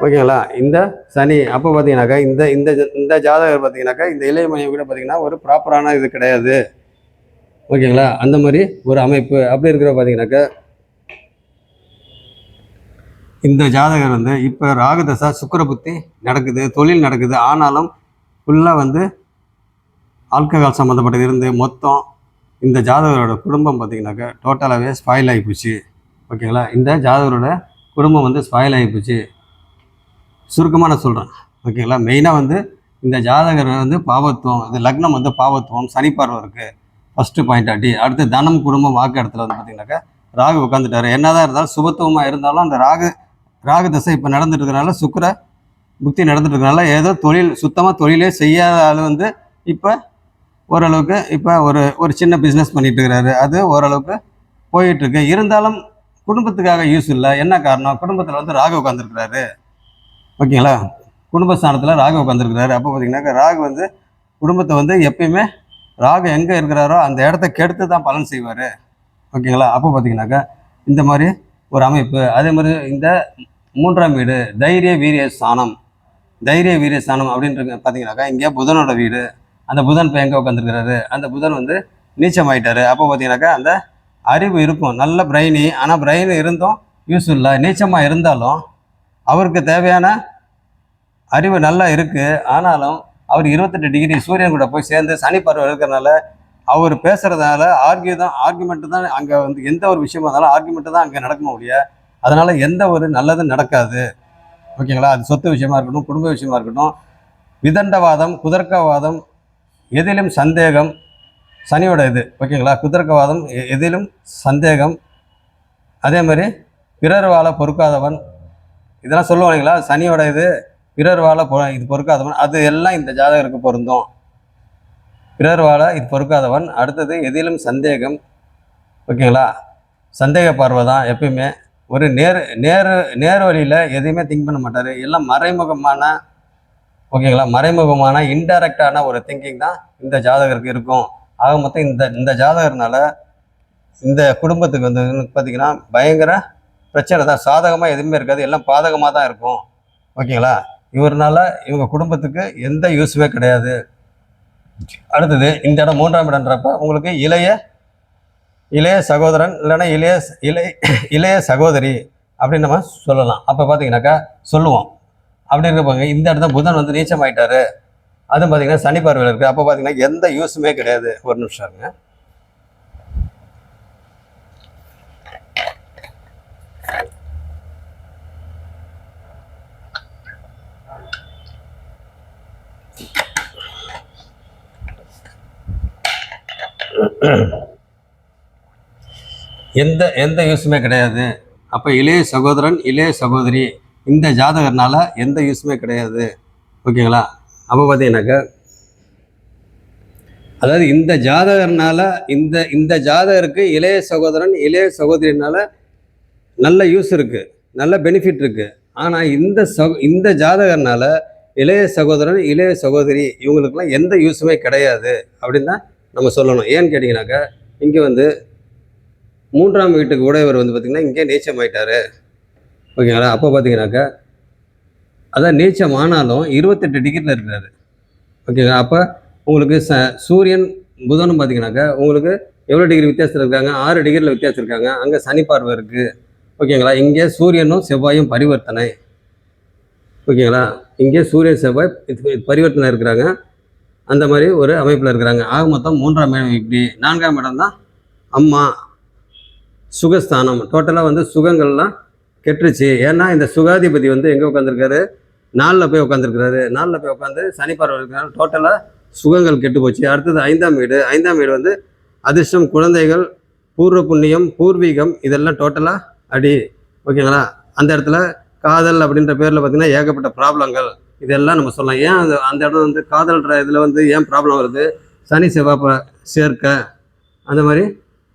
ஓகேங்களா. இந்த சனி அப்போ பார்த்தீங்கன்னாக்கா இந்த ஜாதகர் பார்த்தீங்கன்னாக்கா இந்த இளைய மனைவி கூட பார்த்தீங்கன்னா ஒரு ப்ராப்பரான இது கிடையாது. ஓகேங்களா. அந்த மாதிரி ஒரு அமைப்பு அப்படி இருக்கிற பார்த்தீங்கன்னாக்கா இந்த ஜாதகர் வந்து இப்போ ராகு தசா சுக்கிர புத்தி நடக்குது, தொழில் நடக்குது. ஆனாலும் ஃபுல்லாக வந்து ஆல்கஹால் சம்மந்தப்பட்டது இருந்து மொத்தம் இந்த ஜாதகரோட குடும்பம் பார்த்தீங்கன்னாக்கா டோட்டலாகவே ஸ்பாயில் ஆகிப்போச்சு. ஓகேங்களா. இந்த ஜாதகரோட குடும்பம் வந்து ஸ்பாயில் ஆகிப்போச்சு. சுருக்கமாக நான் சொல்கிறேன். ஓகேங்களா. மெயினாக வந்து இந்த ஜாதகர் வந்து பாவத்துவம், இது லக்னம் வந்து பாவத்துவம், சனி பார்வை இருக்குது ஃபஸ்ட்டு பாயிண்ட் ஆட்டி. அடுத்து தனம் குடும்பம் வாக்கு இடத்துல வந்து பார்த்தீங்கன்னாக்கா ராகு உட்காந்துட்டாரு. என்னதான் இருந்தாலும் சுபத்துவமாக இருந்தாலும் அந்த ராகு தசை இப்போ நடந்துட்டு இருக்கிறனால, சுக்கிர புக்தி நடந்துட்டு இருக்கிறனால ஏதோ சுத்தமாக தொழிலே செய்யாத ஆள் வந்து இப்போ ஓரளவுக்கு இப்போ ஒரு சின்ன பிஸ்னஸ் பண்ணிட்டு இருக்கிறாரு. அது ஓரளவுக்கு போயிட்டுருக்கு. இருந்தாலும் குடும்பத்துக்காக யூஸ் இல்லை. என்ன காரணம்? குடும்பத்தில் வந்து ராகு உட்காந்துருக்கிறாரு. ஓகேங்களா. குடும்பஸ்தானத்தில் ராகு உட்காந்துருக்கிறாரு. அப்போ பார்த்தீங்கன்னாக்கா ராகு வந்து குடும்பத்தை வந்து எப்பயுமே ராகு எங்கே இருக்கிறாரோ அந்த இடத்த கெடுத்து தான் பலன் செய்வார். ஓகேங்களா. அப்போ பார்த்தீங்கன்னாக்கா இந்த மாதிரி ஒரு அமைப்பு. அதே மாதிரி இந்த 3ஆம் வீடு தைரிய வீரிய ஸ்தானம். தைரிய வீரிய ஸ்தானம் அப்படின்றது பார்த்தீங்கன்னாக்கா இங்கே புதனோட வீடு. அந்த புதன் இப்போ எங்கே உட்காந்துருக்கிறாரு? அந்த புதன் வந்து நீச்சமாயிட்டார். அப்போ பார்த்தீங்கன்னாக்கா அந்த அறிவு இருக்கும், நல்ல பிரெயினி. ஆனால் பிரெயின் இருந்தும் யூஸ் இல்லை. நீச்சமாக இருந்தாலும் அவருக்கு தேவையான அறிவு நல்லா இருக்குது. ஆனாலும் அவர் 28 டிகிரி சூரியன் கூட போய் சேர்ந்து சனி பார்வை இருக்கிறதுனால அவர் பேசுகிறதுனால ஆர்கியூமெண்ட்டு தான் அங்கே வந்து எந்த ஒரு விஷயமா இருந்தாலும் ஆர்கியூமெண்ட்டு தான் அங்கே நடக்க முடியாது. அதனால் எந்த ஒரு நல்லதும் நடக்காது. ஓகேங்களா. அது சொத்து விஷயமா இருக்கட்டும், குடும்ப விஷயமா இருக்கட்டும், விதண்டவாதம், குதர்க்கவாதம், எதிலும் சந்தேகம், சனியோட இது. ஓகேங்களா. குதர்க்கவாதம், எதிலும் சந்தேகம், அதே மாதிரி பிறர் வாழ பொறுக்காதவன், இதெல்லாம் சொல்லுவோம் இல்லைங்களா. சனியோட இது பிறர் வாழ இது பொறுக்காதவன், அது எல்லாம் இந்த ஜாதகருக்கு பொருந்தும். பிறர் வாழ இது பொறுக்காதவன். அடுத்தது எதிலும் சந்தேகம். ஓகேங்களா. சந்தேக பார்வை தான் எப்பயுமே. ஒரு நேர் வழியில் எதையுமே திங்க் பண்ண மாட்டார். எல்லாம் மறைமுகமான, ஓகேங்களா, மறைமுகமான இன்டைரக்டான ஒரு திங்கிங் தான் இந்த ஜாதகருக்கு இருக்கும். ஆக மொத்தம் இந்த ஜாதகர்னால இந்த குடும்பத்துக்கு வந்து பார்த்திங்கன்னா பயங்கர பிரச்சனை தான். சாதகமாக எதுவுமே இருக்காது, எல்லாம் பாதகமாக தான் இருக்கும். ஓகேங்களா. இவர்னால இவங்க குடும்பத்துக்கு எந்த யூஸுமே கிடையாது. அடுத்தது இந்த இடம் 3ஆம் இடம்ன்றப்ப உங்களுக்கு இளைய சகோதரன் இல்லைன்னா இளைய சகோதரி அப்படின்னு நம்ம சொல்லலாம். அப்போ பார்த்தீங்கன்னாக்கா சொல்லுவோம். அப்படி இருப்பாங்க. இந்த இடத்துல புதன் வந்து நீச்சம் ஆகிட்டாரு. அதுவும் பார்த்தீங்கன்னா சனி பார்வையில் இருக்குது. அப்போ பார்த்தீங்கன்னா எந்த யூஸுமே கிடையாது. ஒரு நிமிஷம் இருங்க. எந்த யூஸுமே கிடையாது. அப்போ இளைய சகோதரன் இளைய சகோதரி இந்த ஜாதகர்னால எந்த யூஸுமே கிடையாது. ஓகேங்களா. அப்போ பார்த்தீங்கன்னாக்கா அதாவது இந்த ஜாதகர்னால இந்த ஜாதகருக்கு இளைய சகோதரன் இளைய சகோதரினால நல்ல யூஸ் இருக்குது. நல்ல பெனிஃபிட் இருக்குது. ஆனால் இந்த ஜாதகர்னால இளைய சகோதரன் இளைய சகோதரி இவங்களுக்குலாம் எந்த யூஸுமே கிடையாது அப்படின்னு தான் நம்ம சொல்லணும். ஏன்னு கேட்டிங்கனாக்கா இங்கே வந்து 3ஆம் வீட்டுக்கு உடையவர் வந்து பார்த்திங்கன்னா இங்கே நீச்சமாயிட்டார். ஓகேங்களா? அப்போ பார்த்தீங்கன்னாக்கா அதான் நீச்சம் ஆனாலும் 28 டிகிரியில் இருக்கிறாரு. ஓகேங்களா? அப்போ உங்களுக்கு சூரியன் புதனும் பார்த்தீங்கன்னாக்கா உங்களுக்கு எவ்வளோ டிகிரி வித்தியாசத்தில் இருக்காங்க? 6 டிகிரியில் வித்தியாசம் இருக்காங்க. அங்கே சனி பார்வை இருக்குது. ஓகேங்களா? இங்கே சூரியனும் செவ்வாயும் பரிவர்த்தனை. ஓகேங்களா? இங்கே சூரியன் செவ்வாய் பரிவர்த்தனை இருக்கிறாங்க. அந்த மாதிரி ஒரு அமைப்பில் இருக்கிறாங்க. ஆக மொத்தம் 3ஆம் இடம் இப்படி. 4ஆம் இடம் தான் அம்மா சுகஸ்தானம். டோட்டலாக வந்து சுகங்கள்லாம் கெட்டுருச்சு. ஏன்னா இந்த சுகாதிபதி வந்து எங்கே உட்காந்துருக்காரு? 4ல் போய் உட்காந்துருக்கிறாரு. 4ல் போய் உட்காந்து சனி பார்வை இருக்கிறாரு. டோட்டலாக சுகங்கள் கெட்டு போச்சு. அடுத்தது 5ஆம் வீடு. 5ஆம் வீடு வந்து அதிர்ஷ்டம், குழந்தைகள், பூர்வ புண்ணியம், பூர்வீகம், இதெல்லாம் டோட்டலாக அடி. ஓகேங்களா? அந்த இடத்துல காதல் அப்படின்ற பேரில் பார்த்திங்கன்னா ஏகப்பட்ட ப்ராப்ளங்கள் இதெல்லாம் நம்ம சொல்லலாம். ஏன் அந்த இடம் வந்து காதல்ன்ற இதில் வந்து ஏன் ப்ராப்ளம் வருது? சனி செவ்வாய் சேர்க்க அந்த மாதிரி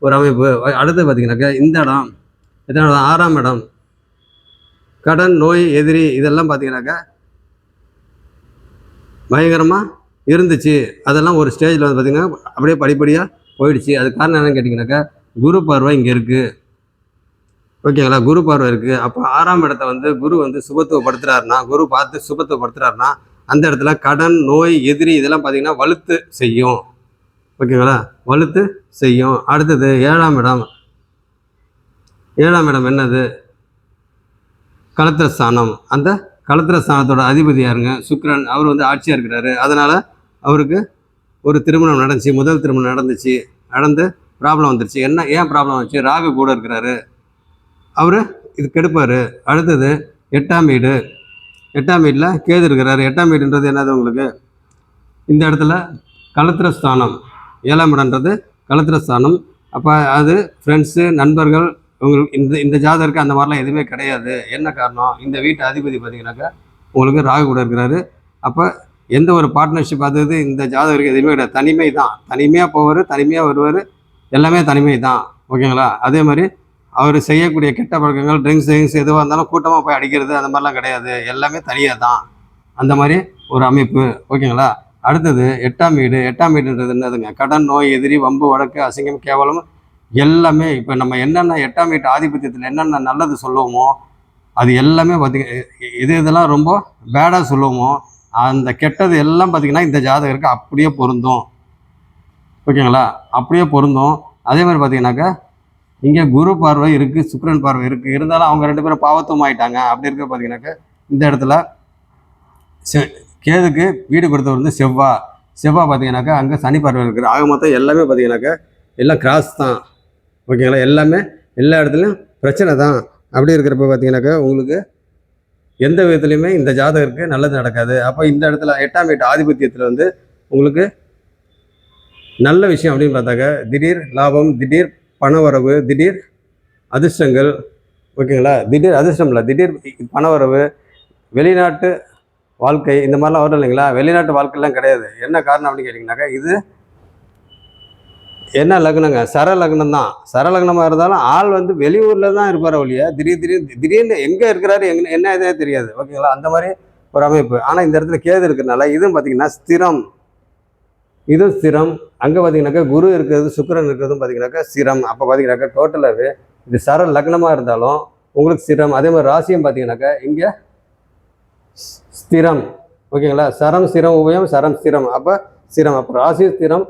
ஒரு அமைப்பு. அடுத்து பார்த்திங்கனாக்கா இந்த இடம் எத்தனை இடம்? 6ஆம் இடம். கடன், நோய், எதிரி, இதெல்லாம் பார்த்திங்கனாக்கா பயங்கரமாக இருந்துச்சு. அதெல்லாம் ஒரு ஸ்டேஜில் வந்து பார்த்திங்கன்னா அப்படியே படிப்படியாக போயிடுச்சு. அது காரணம் என்னன்னு கேட்டிங்கனாக்கா குரு பார்வை இங்கே இருக்குது. ஓகேங்களா? குரு பார்வை இருக்குது. அப்போ 6ஆம் இடத்த வந்து குரு வந்து சுபத்துவப்படுத்துகிறாருன்னா, குரு பார்த்து சுபத்துவப்படுத்துகிறாருன்னா அந்த இடத்துல கடன், நோய், எதிரி இதெல்லாம் பார்த்திங்கன்னா வலுத்து செய்யும். ஓகேங்களா? வலுத்து செய்யும். அடுத்தது 7ஆம் இடம். 7ஆம் இடம் என்னது? கலத்திரஸ்தானம். அந்த கலத்திரஸ்தானத்தோட அதிபதி யாருங்க? சுக்கிரன். அவர் வந்து ஆட்சியாக இருக்கிறாரு. அதனால் அவருக்கு ஒரு திருமணம் நடந்துச்சு. முதல் திருமணம் நடந்து ப்ராப்ளம் வந்துருச்சு. ஏன் ப்ராப்ளம் வந்துச்சு? ராகு கூட இருக்கிறாரு. அவர் இது கெடுப்பார். அடுத்தது 8ஆம் வீடு. 8ஆம் வீட்டில் கேது இருக்கிறாரு. 8ஆம் வீடுன்றது என்னது உங்களுக்கு? இந்த இடத்துல கலத்திரஸ்தானம். 7ஆம் இடம்ன்றது கலத்திரஸ்தானம். அப்போ அது ஃப்ரெண்ட்ஸு, நண்பர்கள், உங்களுக்கு இந்த ஜாதகருக்கு அந்த மாதிரிலாம் எதுவுமே கிடையாது. என்ன காரணம்? இந்த வீட்டு அதிபதி பார்த்தீங்கன்னாக்கா உங்களுக்கு ராகு கூட இருக்கிறாரு. அப்போ எந்த ஒரு பார்ட்னர்ஷிப் பார்த்தது இந்த ஜாதகருக்கு எதுவுமே கிடையாது. தனிமை தான். தனிமையாக போவார், தனிமையாக வருவார், எல்லாமே தனிமை தான். ஓகேங்களா? அதே மாதிரி அவர் செய்யக்கூடிய கெட்ட பழக்கங்கள், ட்ரிங்க்ஸ் எதுவாக இருந்தாலும் கூட்டமாக போய் அடிக்கிறது அந்த மாதிரிலாம் கிடையாது. எல்லாமே தனியாக தான். அந்த மாதிரி ஒரு அமைப்பு. ஓகேங்களா? அடுத்தது 8ஆம் வீடு. 8ஆம் வீடுன்றது என்னதுங்க? கடன், நோய், எதிரி, வம்பு, வழக்கு, அசிங்கம், கேவலம் எல்லாமே. இப்போ நம்ம என்னென்ன 8ஆம் வீட்டு ஆதிபத்தியத்தில் என்னென்ன நல்லது சொல்லுவோமோ அது எல்லாமே பார்த்திங்க இதெல்லாம் ரொம்ப பேடாக சொல்லுவோமோ அந்த கெட்டது எல்லாம் பார்த்திங்கன்னா இந்த ஜாதகருக்கு அப்படியே பொருந்தும். ஓகேங்களா? அப்படியே பொருந்தும். அதே மாதிரி பார்த்திங்கனாக்கா இங்கே குரு பார்வை இருக்குது, சுக்கிரன் பார்வை இருக்குது. இருந்தாலும் அவங்க 2 பேரும் பாவத்துவம் ஆகிட்டாங்க. அப்படி இருக்க பார்த்திங்கனாக்கா இந்த இடத்துல கேதுக்கு வீடு கொடுத்தவர் வந்து செவ்வாய் பார்த்திங்கனாக்கா அங்கே சனி பார்வை இருக்குது. ஆக மொத்தம் எல்லாமே பார்த்திங்கனாக்கா எல்லாம் கிராஸ் தான். ஓகேங்களா? எல்லாமே எல்லா இடத்துலையும் பிரச்சனை தான். அப்படி இருக்கிறப்ப பார்த்திங்கனாக்கா உங்களுக்கு எந்த விதத்துலையுமே இந்த ஜாதகருக்கு நல்லது நடக்காது. அப்போ இந்த இடத்துல 8ஆம் வீட்டு ஆதிபத்தியத்தில் வந்து உங்களுக்கு நல்ல விஷயம் அப்படின்னு பார்த்தாக்க திடீர் லாபம், திடீர் பணவரவு, திடீர் அதிர்ஷ்டங்கள். ஓகேங்களா? திடீர் அதிர்ஷ்டம் இல்லை, திடீர் பணவரவு, வெளிநாட்டு வாழ்க்கை, இந்த மாதிரிலாம் வரும் இல்லைங்களா? வெளிநாட்டு வாழ்க்கைலாம் கிடையாது. என்ன காரணம் அப்படின்னு கேட்டிங்கனாக்கா இது என்ன லக்னங்க? சர லக்னம் தான். சர லக்னமாக இருந்தாலும் ஆள் வந்து வெளியூரில் தான் இருப்பார் ஒழிய திடீர்னு எங்கே இருக்கிறாரு என்ன இதே தெரியாது. ஓகேங்களா? அந்த மாதிரி ஒரு அமைப்பு. ஆனால் இந்த இடத்துல கேது இருக்கிறதுனால இதுவும் பார்த்திங்கன்னா ஸ்திரம். இதுவும் ஸ்திரம். அங்கே பார்த்திங்கனாக்கா குரு இருக்கிறது, சுக்கிரன் இருக்கிறதும் பார்த்திங்கனாக்கா ஸ்திரம். அப்போ பார்த்திங்கனாக்கா டோட்டலாகவே இது சர லக்னமாக இருந்தாலும் உங்களுக்கு ஸ்திரம். அதே மாதிரி ராசியும் பார்த்திங்கனாக்கா இங்கே ஸ்திரம். ஓகேங்களா? சரம் ஸ்திரம், உபயம் சரம் ஸ்திரம். அப்போ ஸ்திரம். அப்போ ராசி ஸ்திரம்,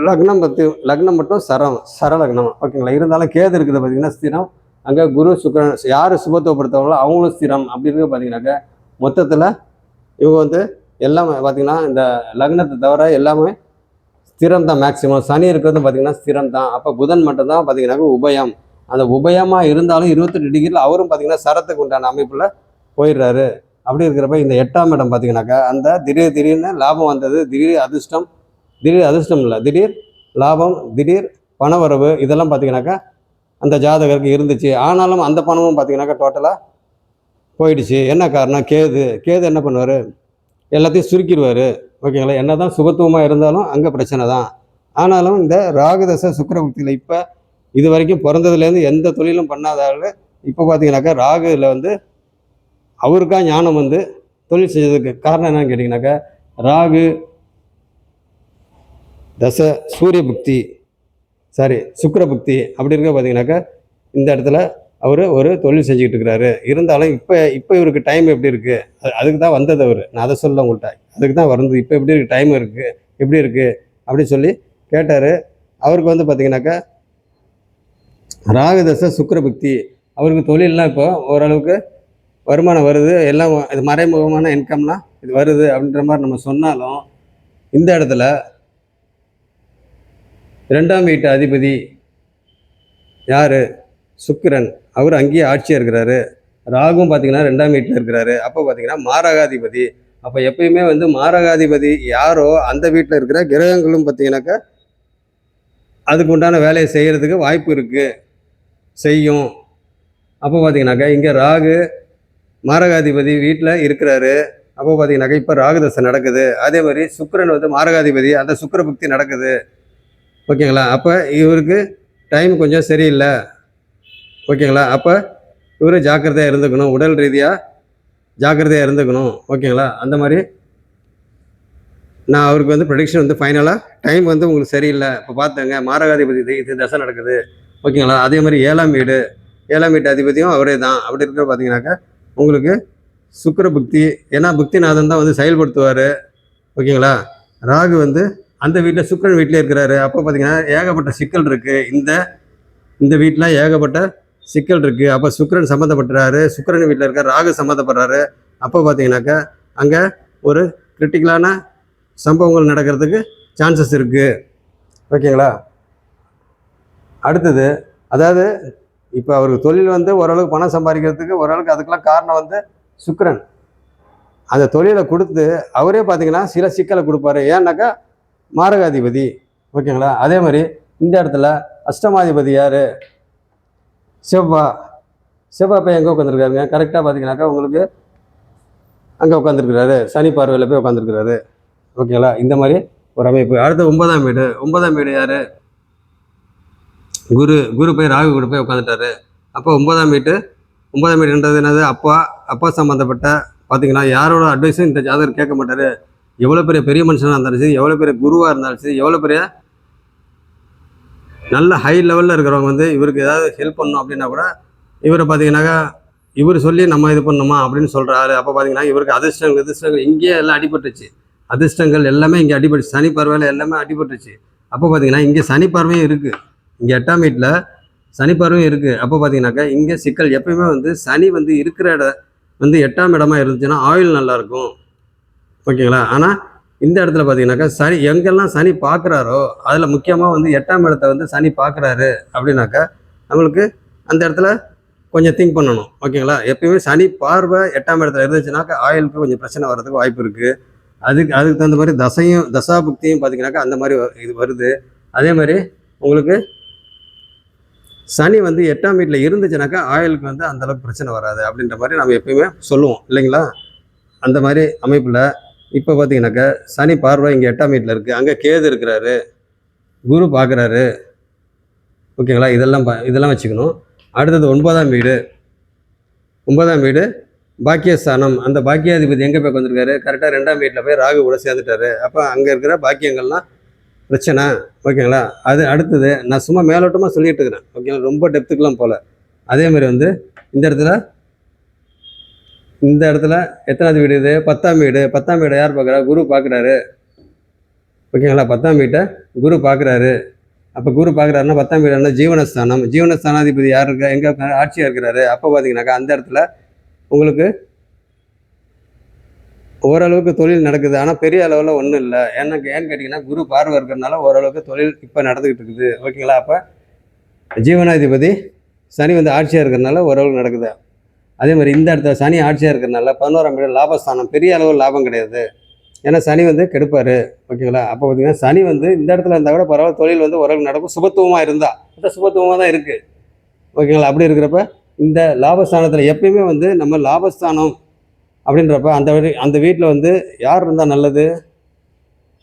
லக்னம் மட்டும் சர லக்னம். ஓகேங்களா? இருந்தாலும் கேது இருக்குது பார்த்திங்கன்னா ஸ்திரம். அங்கே குரு சுக்கிரன் யார் சுபத்துவப்படுத்தவங்களோ அவங்களும் ஸ்திரம். அப்படி இருக்க பார்த்திங்கனாக்கா மொத்தத்தில் இவங்க வந்து எல்லாமே பார்த்திங்கன்னா இந்த லக்னத்தை தவிர எல்லாமே ஸ்திரம் தான் மேக்சிமம். சனி இருக்கிறது பார்த்திங்கன்னா ஸ்திரம் தான். அப்போ புதன் மட்டும்தான் பார்த்திங்கனாக்கா உபயம். அந்த உபயமாக இருந்தாலும் 28 டிகிரியில் அவரும் பார்த்திங்கன்னா சரத்துக்கு உண்டான அமைப்பில் போயிடுறாரு. அப்படி இருக்கிறப்ப இந்த 8ஆம் இடம் பார்த்திங்கனாக்கா அந்த திடீர்னு லாபம் வந்தது, திடீர் அதிர்ஷ்டம் இல்லை, திடீர் லாபம், திடீர் பணவரவு, இதெல்லாம் பார்த்திங்கனாக்கா அந்த ஜாதகருக்கு இருந்துச்சு. ஆனாலும் அந்த பணமும் பார்த்திங்கனாக்கா டோட்டலாக போயிடுச்சு. என்ன காரணம்? கேது என்ன பண்ணுவார்? எல்லாத்தையும் சுருக்கிடுவார். ஓகேங்களா? என்ன தான் சுபத்துவமாக இருந்தாலும் அங்கே பிரச்சனை தான். ஆனாலும் இந்த ராகுதசை சுக்கிரபுக்தியில் இப்போ இது வரைக்கும் பிறந்ததுலேருந்து எந்த தொழிலும் பண்ணாதாலும் இப்போ பார்த்தீங்கன்னாக்கா ராகுல வந்து அவருக்கா ஞானம் வந்து தொழில் செஞ்சதுக்கு காரணம் என்னன்னு கேட்டிங்கனாக்கா, ராகு தசை சூரிய புக்தி சுக்கிர புக்தி அப்படி இருக்க பார்த்தீங்கன்னாக்கா, இந்த இடத்துல அவர் ஒரு தொழில் செஞ்சுக்கிட்டு இருக்கிறாரு. இருந்தாலும் இப்போ இவருக்கு டைம் எப்படி இருக்குது, அதுக்கு தான் வந்தது அவர். நான் அதை சொல்ல உங்கள்கிட்ட, அதுக்கு தான் வந்து இப்போ எப்படி இருக்குது, டைம் இருக்குது எப்படி இருக்குது அப்படின்னு சொல்லி கேட்டார். அவருக்கு வந்து பார்த்தீங்கன்னாக்கா ராகு தசை சுக்கிர புக்தி, அவருக்கு தொழிலெலாம் இப்போ ஓரளவுக்கு வருமானம் வருது, எல்லாம் இது மறைமுகமான இன்கம்லாம் இது வருது அப்படின்ற மாதிரி நம்ம சொன்னாலும், இந்த இடத்துல 2ஆம் வீட்டு அதிபதி யார், சுக்கிரன், அவர் அங்கேயே ஆட்சியாக இருக்கிறாரு. ராகும் பார்த்தீங்கன்னா 2ஆம் வீட்டில் இருக்கிறாரு. அப்போ பார்த்தீங்கன்னா மாரகாதிபதி. அப்போ எப்பயுமே வந்து மாரகாதிபதி யாரோ அந்த வீட்டில் இருக்கிற கிரகங்களும் பார்த்தீங்கன்னாக்கா அதுக்கு உண்டான வேலையை செய்கிறதுக்கு வாய்ப்பு இருக்குது, செய்யும். அப்போ பார்த்தீங்கன்னாக்கா இங்கே ராகு மாரகாதிபதி வீட்டில் இருக்கிறாரு. அப்போ பார்த்தீங்கன்னாக்கா இப்போ ராகுதசை நடக்குது. அதே மாதிரி சுக்கிரன் வந்து மாரகாதிபதி, அந்த சுக்கிர புக்தி நடக்குது. ஓகேங்களா? அப்போ இவருக்கு டைம் கொஞ்சம் சரியில்லை. ஓகேங்களா? அப்போ இவர் ஜாக்கிரதையாக இருந்துக்கணும், உடல் ரீதியாக ஜாக்கிரதையாக இருந்துக்கணும். ஓகேங்களா? அந்த மாதிரி நான் அவருக்கு வந்து ப்ரெடிக்ஷன் வந்து ஃபைனலாக டைம் வந்து உங்களுக்கு சரியில்லை. இப்போ பார்த்தேங்க மாரகாதிபதி இது தசை நடக்குது. ஓகேங்களா? அதே மாதிரி 7ஆம் வீட்டு அதிபதியும் அவரே தான். அப்படி இருக்கிற பார்த்தீங்கன்னாக்கா உங்களுக்கு சுக்கிர புக்தி, ஏன்னா புக்திநாதன் தான் வந்து செயல்படுத்துவார். ஓகேங்களா? ராகு வந்து அந்த வீட்டில் சுக்கிரன் வீட்டிலே இருக்கிறாரு. அப்போ பார்த்தீங்கன்னா ஏகப்பட்ட சிக்கல் இருக்குது. இந்த வீட்டில் ஏகப்பட்ட சிக்கல் இருக்குது. அப்போ சுக்கிரன் சம்மந்தப்பட்டுறாரு, சுக்கிரன் வீட்டில் இருக்க ராகு சம்மந்தப்படுறாரு. அப்போ பார்த்தீங்கன்னாக்கா அங்கே ஒரு கிரிட்டிக்கலான சம்பவங்கள் நடக்கிறதுக்கு சான்சஸ் இருக்குது. ஓகேங்களா? அடுத்தது, அதாவது இப்போ அவருக்கு தொழில் வந்து ஓரளவுக்கு பணம் சம்பாதிக்கிறதுக்கு ஓரளவுக்கு அதுக்கெல்லாம் காரணம் வந்து சுக்கிரன். அந்த தொழிலை கொடுத்து அவரே பார்த்தீங்கன்னா சில சிக்கலை கொடுப்பாரு. ஏன்னாக்கா மாரகாதிபதி. ஓகேங்களா? அதே மாதிரி இந்த இடத்துல அஷ்டமாதிபதி யார், செவ்வாய் போய் எங்கே உட்காந்துருக்காருங்க, கரெக்டாக பார்த்தீங்கன்னாக்கா உங்களுக்கு அங்கே உட்காந்துருக்கிறாரு, சனி பார்வையில் போய் உட்காந்துருக்கிறாரு. ஓகேங்களா? இந்த மாதிரி ஒரு அமைப்பு. அடுத்து 9ஆம் வீடு யார், குரு போய் ராகு கூட போய் உட்காந்துட்டாரு. அப்போ 9ஆம் வீடுன்றது என்னது, அப்பா சம்மந்தப்பட்ட பார்த்தீங்கன்னா யாரோட அட்வைஸும் இந்த ஜாதகர் கேட்க மாட்டார். எவ்வளோ பெரிய மனுஷனாக இருந்தாலும் சரி, எவ்வளோ பெரிய குருவாக இருந்தாலும் சரி, எவ்வளோ பெரிய நல்ல ஹை லெவலில் இருக்கிறவங்க வந்து இவருக்கு ஏதாவது ஹெல்ப் பண்ணணும் அப்படின்னா கூட இவரை பார்த்தீங்கன்னாக்கா இவர் சொல்லி நம்ம இது பண்ணணுமா அப்படின்னு சொல்கிறாரு. அப்போ பார்த்தீங்கன்னா இவருக்கு அதிர்ஷ்டங்கள் இங்கேயே எல்லாம் அடிபட்டுச்சு. அதிர்ஷ்டங்கள் எல்லாமே இங்கே அடிபட்டுச்சு. சனி பார்வையில் எல்லாமே அடிபட்டுச்சு. அப்போ பார்த்தீங்கன்னா இங்கே சனி பார்வையும் இருக்குது, இங்கே 8ஆம் வீட்டில் சனி பார்வையும் இருக்குது. அப்போ பார்த்தீங்கன்னாக்கா இங்கே சிக்கல். எப்பயுமே வந்து சனி வந்து இருக்கிற இடம் வந்து 8ஆம் இடமா இருந்துச்சுன்னா ஆயுள் நல்லாயிருக்கும். ஓகேங்களா? ஆனால் இந்த இடத்துல பார்த்தீங்கன்னாக்கா சனி எங்கெல்லாம் சனி பார்க்குறாரோ அதில் முக்கியமாக வந்து 8ஆம் இடத்த வந்து சனி பார்க்குறாரு அப்படின்னாக்கா நம்மளுக்கு அந்த இடத்துல கொஞ்சம் திங்க் பண்ணணும். ஓகேங்களா? எப்பயுமே சனி பார்வை 8ஆம் இடத்துல இருந்துச்சுனாக்கா ஆயுளுக்கு கொஞ்சம் பிரச்சனை வர்றதுக்கு வாய்ப்பு இருக்குது. அதுக்கு தகுந்த மாதிரி தசா புக்தியும் பார்த்தீங்கன்னாக்கா அந்த மாதிரி இது வருது. அதே மாதிரி உங்களுக்கு சனி வந்து 8ஆம் வீட்டில் இருந்துச்சுனாக்கா ஆயுளுக்கு வந்து அந்தளவுக்கு பிரச்சனை வராது அப்படின்ற மாதிரி நம்ம எப்பயுமே சொல்லுவோம் இல்லைங்களா? அந்த மாதிரி அமைப்பில் இப்போ பார்த்தீங்கன்னாக்கா சனி பார்வை இங்கே 8ஆம் வீட்டில் இருக்குது, அங்கே கேது இருக்கிறாரு, குரு பார்க்குறாரு. ஓகேங்களா? இதெல்லாம் வச்சுக்கணும். அடுத்தது 9ஆம் வீடு பாக்கியஸ்தானம். அந்த பாக்கியாதிபதி எங்கே போய் வந்திருக்காரு, கரெக்டாக 2ஆம் வீட்டில் போய் ராகு கூட சேர்ந்துட்டாரு. அப்போ அங்கே இருக்கிற பாக்கியங்கள்லாம் பிரச்சனை. ஓகேங்களா? அது அடுத்தது நான் சும்மா மேலோட்டமாக சொல்லிட்டு இருக்கிறேன். ஓகேங்களா? ரொம்ப டெப்த்துக்கெலாம் போகல. அதே மாதிரி வந்து இந்த இடத்துல எத்தனாவது வீடு இது, 10ஆம் வீடு யார் பார்க்குறா, குரு பார்க்குறாரு. ஓகேங்களா? 10ஆம் வீட்டை குரு பார்க்குறாரு. அப்போ குரு பார்க்குறாருன்னா 10ஆம் வீடு என்ன, ஜீவனஸ்தானாதிபதி யார் இருக்கா, எங்கே ஆட்சியாக இருக்கிறாரு. அப்போ பார்த்தீங்கன்னாக்கா அந்த இடத்துல உங்களுக்கு ஓரளவுக்கு தொழில் நடக்குது. ஆனால் பெரிய அளவில் ஒன்றும் இல்லை. ஏன்னு கேட்டிங்கன்னா குரு பார்வை இருக்கிறதுனால ஓரளவுக்கு தொழில் இப்போ நடந்துக்கிட்டு இருக்குது. ஓகேங்களா? அப்போ ஜீவனாதிபதி சனி வந்து ஆட்சியாக இருக்கிறதுனால ஓரளவுக்கு நடக்குது. அதே மாதிரி இந்த இடத்துல சனி ஆட்சியாக இருக்கிறதுனால 11ஆம் வீடு லாபஸ்தானம், பெரிய அளவில் லாபம் கிடையாது. ஏன்னா சனி வந்து கெடுப்பார். ஓகேங்களா? அப்போ பார்த்தீங்கன்னா சனி வந்து இந்த இடத்துல இருந்தால் கூட பரவாயில்ல, தொழில் வந்து ஓரளவுக்கு நடக்கும். சுபத்துவமாக இருந்தால் இந்த சுபத்துவமாக தான் இருக்குது. ஓகேங்களா? அப்படி இருக்கிறப்ப இந்த லாபஸ்தானத்தில் எப்பயுமே வந்து நம்ம லாபஸ்தானம் அப்படின்றப்ப அந்த வீட்டில் வந்து யார் இருந்தால் நல்லது,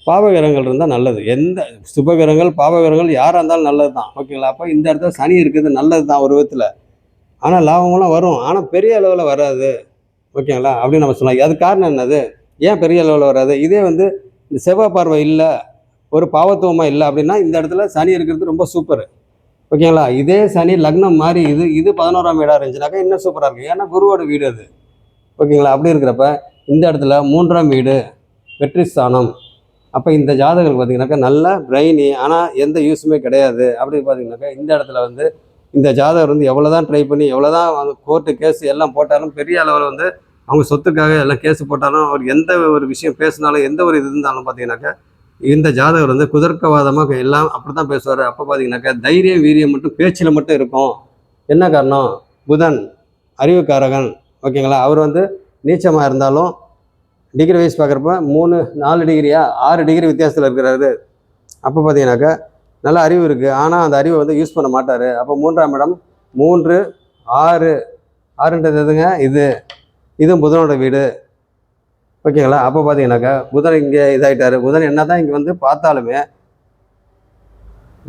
பாவகிரகங்கள் இருந்தால் நல்லது. எந்த சுபகிரகங்கள் பாவகிரகங்கள் யாராக இருந்தாலும் நல்லது தான். ஓகேங்களா? அப்போ இந்த இடத்துல சனி இருக்குது நல்லது தான் ஒரு விதத்தில். ஆனால் லாபமெல்லாம் வரும், ஆனால் பெரிய அளவில் வராது. ஓகேங்களா? அப்படின்னு நம்ம சொல்லலாம். அது காரணம் என்னது? ஏன் பெரிய அளவில் வராது? இதே வந்து இந்த செவ்வாய் பார்வை இல்லை, ஒரு பாவத்துவமாக இல்லை அப்படின்னா இந்த இடத்துல சனி இருக்கிறது ரொம்ப சூப்பர். ஓகேங்களா? இதே சனி லக்னம் மாதிரி இது 11ஆம் வீடாக இருந்துச்சுனாக்கா இன்னும் சூப்பராக இருக்கும். ஏன்னா குருவோட வீடு அது. ஓகேங்களா? அப்படி இருக்கிறப்ப இந்த இடத்துல 3ஆம் வீடு வெற்றி ஸ்தானம். அப்போ இந்த ஜாதகர்கள் பார்த்தீங்கன்னாக்கா நல்ல பிரெயினி, ஆனால் எந்த யூஸுமே கிடையாது. அப்படின்னு பார்த்தீங்கன்னாக்கா இந்த இடத்துல வந்து இந்த ஜாதகர் வந்து எவ்வளோ தான் ட்ரை பண்ணி எவ்வளோ தான் கோர்ட்டு கேஸ் எல்லாம் போட்டாலும், பெரிய அளவில் வந்து அவங்க சொத்துக்காக எல்லாம் கேஸ் போட்டாலும், அவர் எந்த ஒரு விஷயம் பேசினாலும், எந்த ஒரு இது இருந்தாலும் பார்த்தீங்கன்னாக்கா இந்த ஜாதகர் வந்து குதர்க்கவாதமாக எல்லாம் அப்படி தான் பேசுவார். அப்போ பார்த்தீங்கன்னாக்கா தைரியம் வீரியம் மட்டும் பேச்சில் மட்டும் இருக்கும். என்ன காரணம்? புதன் அறிவுக்காரகன். ஓகேங்களா? அவர் வந்து நீச்சமாக இருந்தாலும் டிகிரி வைஸ் பார்க்குறப்ப 3-4 டிகிரியா 6 டிகிரி வித்தியாசத்தில் இருக்கிறாரு. அப்போ பார்த்தீங்கன்னாக்கா நல்ல அறிவு இருக்குது, ஆனால் அந்த அறிவை வந்து யூஸ் பண்ண மாட்டார். அப்போ 3ஆம் இடம் 3 6 6ன்றது எதுங்க? இதுவும் புதனோட வீடு. ஓகேங்களா? அப்போ பார்த்தீங்கன்னாக்கா புதன் இங்கே இதாகிட்டார். புதன் என்ன தான் இங்கே வந்து பார்த்தாலுமே,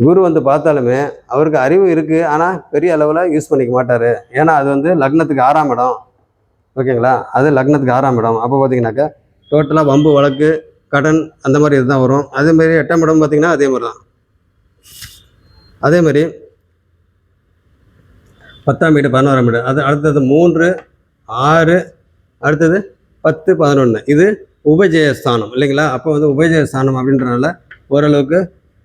குரு வந்து பார்த்தாலுமே அவருக்கு அறிவு இருக்குது, ஆனால் பெரிய அளவில் யூஸ் பண்ணிக்க மாட்டார். ஏன்னா அது வந்து லக்னத்துக்கு 6ஆம் இடம். ஓகேங்களா? அது லக்னத்துக்கு 6ஆம் இடம். அப்போ பார்த்தீங்கன்னாக்கா டோட்டலாக வம்பு வழக்கு கடன் அந்த மாதிரி இதுதான் வரும். அதேமாதிரி 8ஆம் இடம் பார்த்திங்கன்னா அதே மாதிரி தான். அதேமாதிரி 10ஆம் வீடு 11ஆம் வீடு, அது அடுத்தது 3 6 அடுத்தது 10 11 இது உபஜயஸ்தானம் இல்லைங்களா? அப்போ வந்து உபஜயஸ்தானம் அப்படின்றனால ஓரளவுக்கு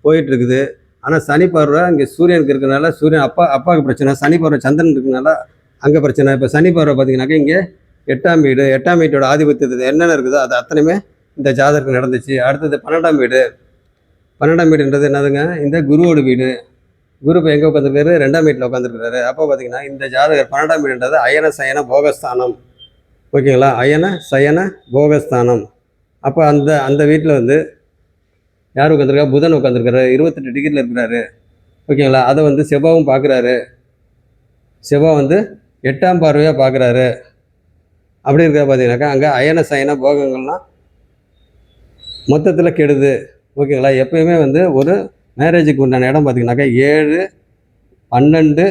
போயிட்டுருக்குது. ஆனால் சனி பார்வை இங்கே சூரியனுக்கு இருக்கிறனால, சூரியன் அப்பாவுக்கு பிரச்சனை, சனி பார்வை சந்திரன் இருக்கிறனால அங்கே பிரச்சனை. இப்போ சனி பார்வை பார்த்தீங்கன்னாக்கா இங்கே 8ஆம் வீடு, 8ஆம் வீட்டோட ஆதிபத்தியத்தில் என்னென்ன இருக்குதோ அது அத்தனையுமே இந்த ஜாதகருக்கு நடந்துச்சு. அடுத்தது 12ஆம் வீடு. 12ஆம் வீடுன்றது என்னதுங்க? இந்த குருவோட வீடு. குரு இப்போ எங்கே உட்காந்துருக்காரு? 2ஆம் வீட்டில் உட்காந்துருக்காரு. அப்போ பார்த்தீங்கன்னா இந்த ஜாதகர் 12ஆம் வீடுன்றது அயன சயன போகஸ்தானம். ஓகேங்களா? அயன சயன போகஸ்தானம். அப்போ அந்த வீட்டில் வந்து யார் உட்காந்துருக்கா? புதன் உட்காந்துருக்காரு, 28 டிகிரியில் இருக்கிறாரு. ஓகேங்களா? அதை வந்து செவ்வாவும் பார்க்குறாரு. செவ்வாய் வந்து 8ஆம் பார்வையாக பார்க்குறாரு. அப்படி இருக்கிற பார்த்தீங்கன்னாக்கா அங்கே அயன சயன போகங்கள்லாம் மொத்தத்தில் கெடுது. ஓகேங்களா? எப்பயுமே வந்து ஒரு மேரேஜுக்கு உண்டான இடம் பார்த்தீங்கன்னாக்கா 7 12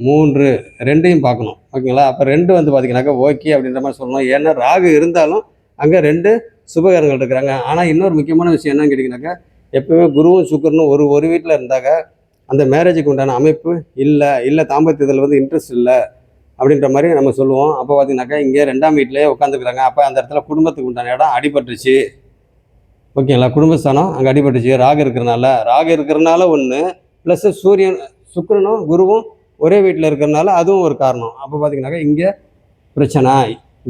3 2ஐயும் பார்க்கணும். ஓகேங்களா? அப்போ 2 வந்து பார்த்தீங்கன்னாக்கா ஓகே அப்படின்ற மாதிரி சொல்லணும். ஏன்னா ராகு இருந்தாலும் அங்கே 2 சுபகரங்கள் இருக்கிறாங்க. ஆனால் இன்னொரு முக்கியமான விஷயம் என்னன்னு கேட்டிங்கனாக்கா, எப்பவுமே குருவும் சுக்கிரனும் ஒரு வீட்டில் இருந்தாக்க அந்த மேரேஜுக்கு உண்டான அமைப்பு இல்லை தாம்பத்தியத்தில் வந்து இன்ட்ரெஸ்ட் இல்லை அப்படின்ற மாதிரி நம்ம சொல்லுவோம். அப்போ பார்த்தீங்கன்னாக்கா இங்கே 2ஆம் வீட்டிலே உட்காந்துக்கிறாங்க. அப்போ அந்த இடத்துல குடும்பத்துக்கு உண்டான இடம் அடிபட்டுருச்சு. ஓகேங்களா? குடும்பஸ்தானம் அங்கே அடிபட்டுச்சு. ராகு இருக்கிறனால ஒன்று, ப்ளஸ் சூரியன் சுக்கிரனும் குருவும் ஒரே வீட்டில் இருக்கிறனால அதுவும் ஒரு காரணம். அப்போ பார்த்தீங்கன்னாக்கா இங்கே பிரச்சனை.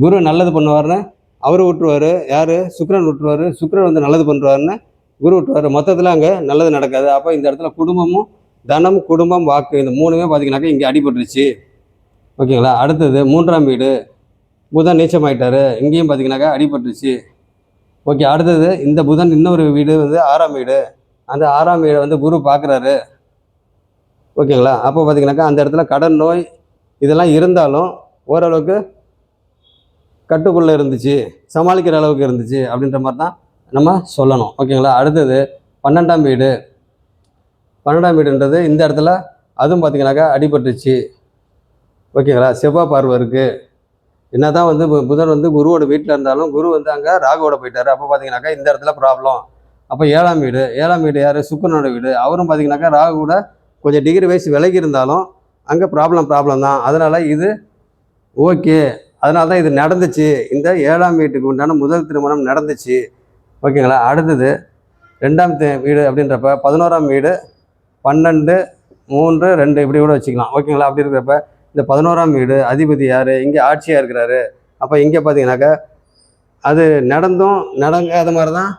குரு நல்லது பண்ணுவார்னு அவர் விட்டுருவார். யார்? சுக்கிரன் விட்டுருவார். சுக்கிரன் வந்து நல்லது பண்ணுவார்னு குரு விட்டுருவார். மொத்தத்தில் அங்கே நல்லது நடக்காது. அப்போ இந்த இடத்துல குடும்பமும் தனம் குடும்பம் வாக்கு இந்த 3மே பார்த்தீங்கன்னாக்கா இங்கே அடிபட்டுருச்சு. ஓகேங்களா? அடுத்தது 3ஆம் வீடு புதன் நீச்சமாயிட்டார். இங்கேயும் பார்த்தீங்கன்னாக்கா அடிபட்டுருச்சு. ஓகே. அடுத்தது இந்த புதன் இன்னொரு வீடு வந்து 6ஆம் வீடு. அந்த 6ஆம் வீடை வந்து குரு பார்க்குறாரு. ஓகேங்களா? அப்போ பார்த்தீங்கன்னாக்கா அந்த இடத்துல கடன் நோய் இதெல்லாம் இருந்தாலும் ஓரளவுக்கு கட்டுக்குள்ளே இருந்துச்சு, சமாளிக்கிற அளவுக்கு இருந்துச்சு அப்படின்ற மாதிரி தான் நம்ம சொல்லணும். ஓகேங்களா? அடுத்தது 12ஆம் வீடு. 12ஆம் வீடுன்றது இந்த இடத்துல அதுவும் பார்த்தீங்கன்னாக்கா அடிபட்டுச்சு. ஓகேங்களா? செவ்வாய் பார்வை இருக்குது. என்ன தான் வந்து புதன் வந்து குருவோட வீட்டில் இருந்தாலும் குரு வந்து அங்கே ராகுவோட போயிட்டார். அப்போ பார்த்தீங்கன்னாக்கா இந்த இடத்துல ப்ராப்ளம். அப்போ 7ஆம் வீடு யார்? சுக்கிரனோட வீடு. அவரும் பார்த்தீங்கன்னாக்கா ராகு கூட கொஞ்சம் டிகிரி வைஸ் விலகி இருந்தாலும் அங்கே ப்ராப்ளம் தான். அதனால் இது ஓகே, அதனால தான் இது நடந்துச்சு. இந்த 7ஆம் வீட்டுக்கு உண்டான முதல் திருமணம் நடந்துச்சு. ஓகேங்களா? அடுத்தது 2ஆம் வீடு அப்படின்றப்ப 11ஆம் வீடு 12 3 2 இப்படி கூட வச்சுக்கலாம். ஓகேங்களா? அப்படி இருக்கிறப்ப இந்த 11ஆம் வீடு அதிபதி யார்? இங்கே ஆட்சியாக இருக்கிறாரு. அப்போ இங்கே பார்த்தீங்கன்னாக்கா அது நடங்காத மாதிரி தான்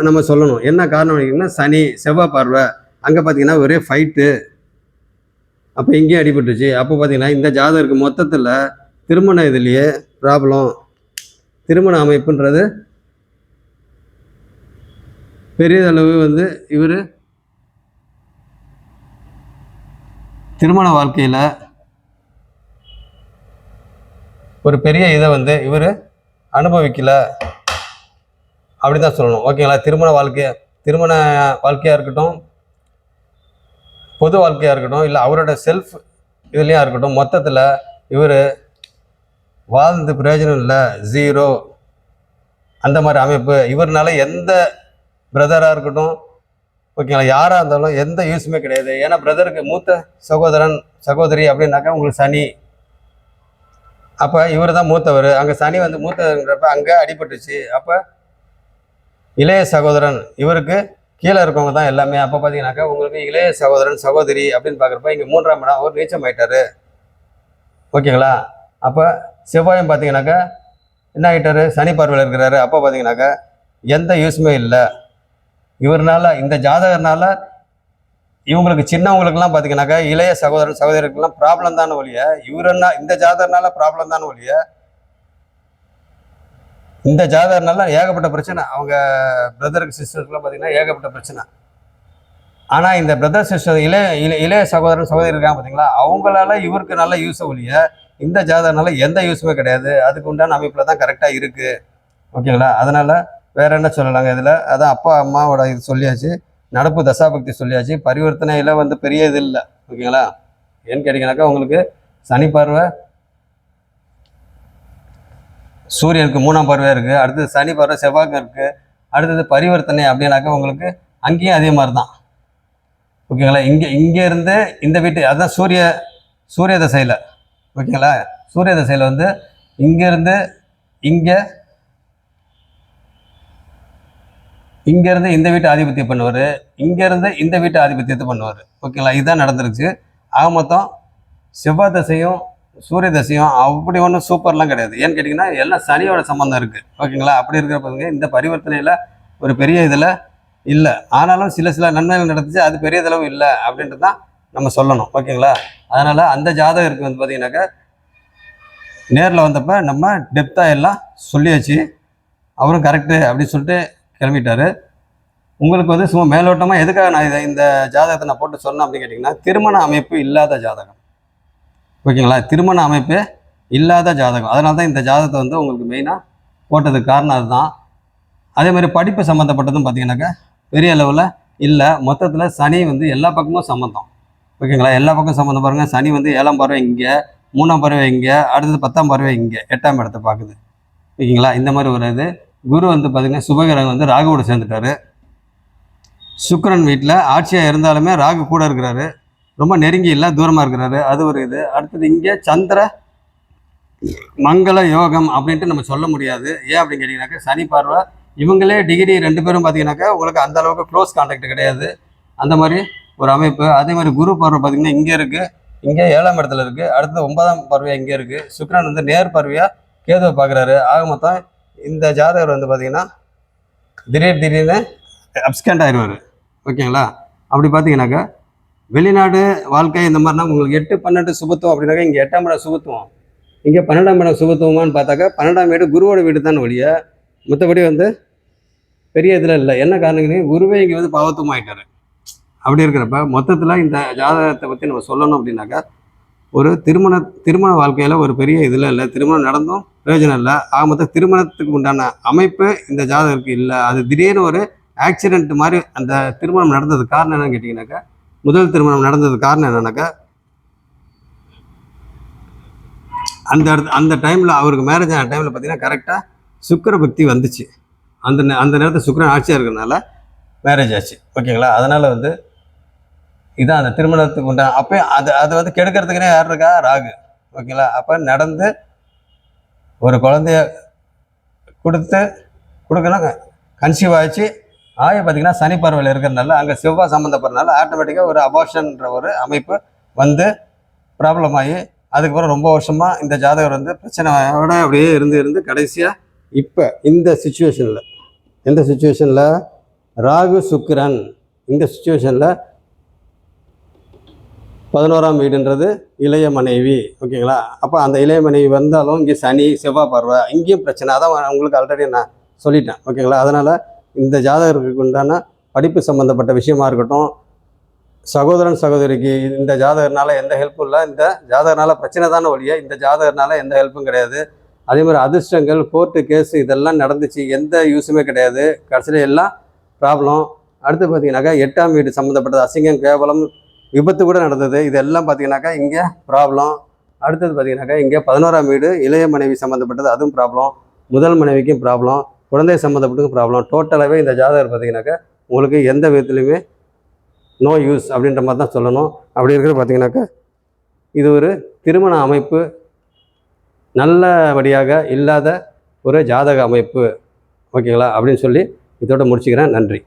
நம்ம சொல்லணும். என்ன காரணம் அப்படின்னா சனி செவ்வாய் பார்வை அங்கே பார்த்தீங்கன்னா ஒரே ஃபைட்டு. அப்போ இங்கேயும் அடிபட்டுச்சு. அப்போ பார்த்தீங்கன்னா இந்த ஜாதகருக்கு மொத்தத்தில் திருமண இதுலேயே ப்ராப்ளம். திருமண அமைப்புன்றது பெரியதளவு வந்து இவர் திருமண வாழ்க்கையில் ஒரு பெரிய இதை வந்து இவர் அனுபவிக்கல அப்படி தான் சொல்லணும். ஓகேங்களா? திருமண வாழ்க்கையாக இருக்கட்டும், பொது வாழ்க்கையாக இருக்கட்டும், இல்லை அவரோட செல்ஃப் இதுலேயும் இருக்கட்டும், மொத்தத்தில் இவர் வாழ்ந்து பிரயோஜனம் இல்லை, 0 அந்த மாதிரி அமைப்பு. இவர்னால எந்த பிரதராக இருக்கட்டும், ஓகேங்களா, யாராக இருந்தாலும் எந்த யூஸுமே கிடையாது. ஏன்னா பிரதருக்கு மூத்த சகோதரன் சகோதரி அப்படின்னாக்கா உங்களுக்கு சனி, அப்போ இவர் தான் மூத்தவர். அங்கே சனி வந்து மூத்தவருங்கிறப்ப அங்கே அடிபட்டுச்சு. அப்போ இளைய சகோதரன் இவருக்கு கீழே இருக்கவங்க தான் எல்லாமே. அப்போ பார்த்தீங்கன்னாக்கா உங்களுக்கு இளைய சகோதரன் சகோதரி அப்படின்னு பார்க்குறப்ப இங்கே 3ஆம் இடம் அவர் நீச்சம் ஆகிட்டார். ஓகேங்களா, அப்போ செவ்வாயும் பார்த்தீங்கன்னாக்கா என்ன ஆகிட்டார், சனி பார்வையில் இருக்கிறாரு. அப்போ பார்த்தீங்கன்னாக்கா எந்த யூஸுமே இல்லை. இவர்னால இந்த ஜாதகர்னால இவங்களுக்கு சின்னவங்களுக்கெல்லாம் பார்த்தீங்கன்னாக்கா இளைய சகோதரன் சகோதரிக்கெல்லாம் ப்ராப்ளம் தானே ஒழிய, இவருன்னா இந்த ஜாதகர்னால ப்ராப்ளம் தானே ஒழிய, இந்த ஜாதகர்னால ஏகப்பட்ட பிரச்சனை. அவங்க பிரதருக்கு சிஸ்டருக்குலாம் பார்த்தீங்கன்னா ஏகப்பட்ட பிரச்சனை. ஆனால் இந்த பிரதர் சிஸ்டர் இளைய சகோதரன் சகோதரி இருக்காங்க பார்த்தீங்களா, அவங்களால இவருக்கு நல்ல யூஸை ஒழிய இந்த ஜாதகர்னால எந்த யூஸுமே கிடையாது. அதுக்கு உண்டான அமைப்பில் தான் கரெக்டாக இருக்குது. ஓகேங்களா, அதனால் வேறு என்ன சொல்லலாங்க இதில், அதான் அப்பா அம்மாவோட இது சொல்லியாச்சு, நடப்பு தசாபக்தி சொல்லியாச்சு, பரிவர்த்தனையில் வந்து பெரிய இது இல்லை. ஓகேங்களா, ஏன்னு கேட்டிங்கனாக்கா உங்களுக்கு சனி பார்வை சூரியனுக்கு 3ஆம் பார்வையாக இருக்குது, அடுத்தது சனி பார்வை செவ்வாய்க்கு இருக்குது, அடுத்தது பரிவர்த்தனை அப்படின்னாக்கா உங்களுக்கு அங்கேயும் அதே மாதிரி தான். ஓகேங்களா, இங்கேருந்து இந்த வீட்டு அதுதான் சூரிய தசையில். ஓகேங்களா, சூரிய தசையில் வந்து இங்கேருந்து இங்கேருந்து இந்த வீட்டு ஆதிபத்தியம் பண்ணுவார், இங்கேருந்து இந்த வீட்டு ஆதிபத்தியத்தை பண்ணுவார். ஓகேங்களா, இதுதான் நடந்துருச்சு. ஆக மொத்தம் செவ்வாய் தசையும் சூரிய தசையும் அப்படி ஒன்றும் சூப்பர்லாம் கிடையாது. ஏன்னு கேட்டிங்கன்னா எல்லாம் சனியோட சம்மந்தம் இருக்குது. ஓகேங்களா, அப்படி இருக்கிறப்பங்க இந்த பரிவர்த்தனையில் ஒரு பெரிய இதில் இல்லை. ஆனாலும் சில நன்மைகள் நடந்துச்சு, அது பெரிய அளவு இல்லை அப்படின்ட்டு தான் நம்ம சொல்லணும். ஓகேங்களா, அதனால் அந்த ஜாதகருக்கு வந்து பார்த்திங்கனாக்கா நேரில் வந்தப்போ நம்ம டெப்த்தாக எல்லாம் சொல்லியாச்சு. அவரும் கரெக்டு அப்படின்னு சொல்லிட்டு கிளம்பிட்டார். உங்களுக்கு வந்து சும்மா மேலோட்டமாக எதுக்காக நான் இந்த ஜாதகத்தை நான் போட்டு சொன்னேன் அப்படின்னு கேட்டிங்கன்னா, திருமண அமைப்பு இல்லாத ஜாதகம். ஓகேங்களா, திருமண அமைப்பு இல்லாத ஜாதகம். அதனால தான் இந்த ஜாதகத்தை வந்து உங்களுக்கு மெயினாக போட்டதுக்கு காரணம் அதுதான். அதே மாதிரி படிப்பு சம்மந்தப்பட்டதும் பார்த்தீங்கன்னாக்கா பெரிய அளவில் இல்லை. மொத்தத்தில் சனி வந்து எல்லா பக்கமும் சம்மந்தம். ஓகேங்களா, எல்லா பக்கம் சம்மந்தம் பாருங்கள். சனி வந்து 7ஆம் பார்வை இங்கே, 3ஆம் பார்வை இங்கே, அடுத்தது 10ஆம் பார்வை இங்கே, 8ஆம் இடத்தை பார்க்குது. ஓகேங்களா, இந்த மாதிரி ஒரு இது. குரு வந்து பார்த்திங்கன்னா சுபகிரகம் வந்து ராகுவோட சேர்ந்துட்டார். சுக்கிரன் வீட்டில் ஆட்சியாக இருந்தாலுமே ராகு கூட இருக்கிறாரு, ரொம்ப நெருங்கி இல்லை, தூரமாக இருக்கிறாரு, அது ஒரு இது. அடுத்தது இங்கே சந்திர மங்கள யோகம் அப்படின்ட்டு நம்ம சொல்ல முடியாது. ஏன் அப்படின்னு கேட்டிங்கனாக்கா சனி பார்வை இவங்களே டிகிரி 2 பேரும் பார்த்தீங்கன்னாக்கா உங்களுக்கு அந்த அளவுக்கு க்ளோஸ் கான்டாக்ட் கிடையாது, அந்த மாதிரி ஒரு அமைப்பு. அதே மாதிரி குரு பார்வை பார்த்திங்கன்னா இங்கே இருக்குது, இங்கே 7ஆம் இடத்துல இருக்குது, அடுத்தது 9ஆம் பார்வையாக இங்கே இருக்குது. சுக்கிரன் வந்து நேர் பார்வையாக கேதுவை பார்க்குறாரு. ஆக மொத்தம் இந்த ஜாதகர் வந்து பார்த்திங்கன்னா திடீர்னு அப்ஸ்கண்ட் ஆயிடுவார். ஓகேங்களா, அப்படி பார்த்தீங்கன்னாக்கா வெளிநாடு வாழ்க்கை இந்த மாதிரினா உங்களுக்கு 8, 12 சுபத்துவம் அப்படின்னாக்கா இங்கே 8ஆம் இடம் சுபத்துவம், இங்கே 12ஆம் இடம் சுபத்துவமானு பார்த்தாக்கா 12ஆம் வீடு குருவோட வீடு தான் ஒழிய மற்றபடி வந்து பெரிய இதில் இல்லை. என்ன காரணம், குருவே இங்கே வந்து பாவத்துவம் ஆகிட்டார். அப்படி இருக்கிறப்ப மொத்தத்தில் இந்த ஜாதகத்தை பற்றி நம்ம சொல்லணும் அப்படின்னாக்கா ஒரு திருமண வாழ்க்கையில் ஒரு பெரிய இதில் இல்லை, திருமணம் நடந்தும் பிரயோஜனம் இல்லை. ஆக மொத்தம் திருமணத்துக்கு உண்டான அமைப்பு இந்த ஜாதகருக்கு இல்லை. அது திடீர்னு ஒரு ஆக்சிடென்ட் மாதிரி அந்த திருமணம் நடந்தது காரணம் என்னன்னு கேட்டிங்கனாக்கா, முதல் திருமணம் நடந்தது காரணம் என்னன்னாக்கா அந்த டைமில் அவருக்கு மேரேஜ் ஆன டைமில் பார்த்தீங்கன்னா கரெக்டாக சுக்கிர பக்தி வந்துச்சு. அந்த நேரத்தில் சுக்கிரன் ஆட்சியாக இருக்கிறதுனால மேரேஜ் ஆச்சு. ஓகேங்களா, அதனால் வந்து இதான் அந்த திருமணத்துக்கு உண்டான அப்போ அதை வந்து கெடுக்கிறதுக்குன்னே யார் இருக்கா, ராகு. ஓகேங்களா, அப்போ நடந்து ஒரு குழந்தைய கொடுக்கணும், கன்சீவ் ஆச்சு. பார்த்திங்கன்னா சனி பார்வையில் இருக்கிறதுனால அங்கே செவ்வாய் சம்மந்தப்படுறதுனால ஆட்டோமேட்டிக்காக ஒரு அபார்ஷன்ற ஒரு அமைப்பு வந்து ப்ராப்ளம் ஆகி அதுக்கப்புறம் ரொம்ப வருஷமாக இந்த ஜாதகர் வந்து பிரச்சனையோட அப்படியே இருந்து கடைசியாக இப்போ இந்த சுச்சுவேஷனில் ராகு சுக்கிரன் இந்த சுச்சுவேஷனில் 11ஆம் வீடுன்றது இளைய மனைவி. ஓகேங்களா, அப்போ அந்த இளைய மனைவி வந்தாலும் இங்கே சனி செவ்வாய் பார்வை, இங்கேயும் பிரச்சனை. அதான் உங்களுக்கு ஆல்ரெடி நான் சொல்லிட்டேன். ஓகேங்களா, அதனால் இந்த ஜாதகருக்கு உண்டான படிப்பு சம்மந்தப்பட்ட விஷயமா இருக்கட்டும், சகோதரன் சகோதரிக்கு இந்த ஜாதகர்னால எந்த ஹெல்ப்பும் இல்லை, இந்த ஜாதகர்னால பிரச்சனை தானே ஒழிய இந்த ஜாதகர்னால எந்த ஹெல்ப்பும் கிடையாது. அதே மாதிரி அதிர்ஷ்டங்கள் கோர்ட்டு கேஸு இதெல்லாம் நடந்துச்சு, எந்த யூஸுமே கிடையாது, கடைசியில் எல்லாம் ப்ராப்ளம். அடுத்து பார்த்தீங்கன்னாக்கா 8ஆம் வீடு சம்மந்தப்பட்டது அசிங்கம் கேவலம் விபத்து கூட நடந்தது. இதெல்லாம் பார்த்தீங்கன்னாக்கா இங்கே ப்ராப்ளம். அடுத்தது பார்த்தீங்கன்னாக்கா இங்கே 11ஆம் வீடு இளைய மனைவி சம்மந்தப்பட்டது, அதுவும் ப்ராப்ளம். முதல் மனைவிக்கும் ப்ராப்ளம், குழந்தை சம்மந்தப்பட்டதும் ப்ராப்ளம். டோட்டலாகவே இந்த ஜாதகர் பார்த்தீங்கன்னாக்கா உங்களுக்கு எந்த விதத்துலையுமே நோ யூஸ் அப்படின்ற மாதிரி தான் சொல்லணும். அப்படி இருக்கிறது பார்த்தீங்கன்னாக்கா இது ஒரு திருமண அமைப்பு நல்லபடியாக இல்லாத ஒரு ஜாதக அமைப்பு. ஓகேங்களா? அப்படின்னு சொல்லி இதோட முடிச்சுக்கிறேன். நன்றி.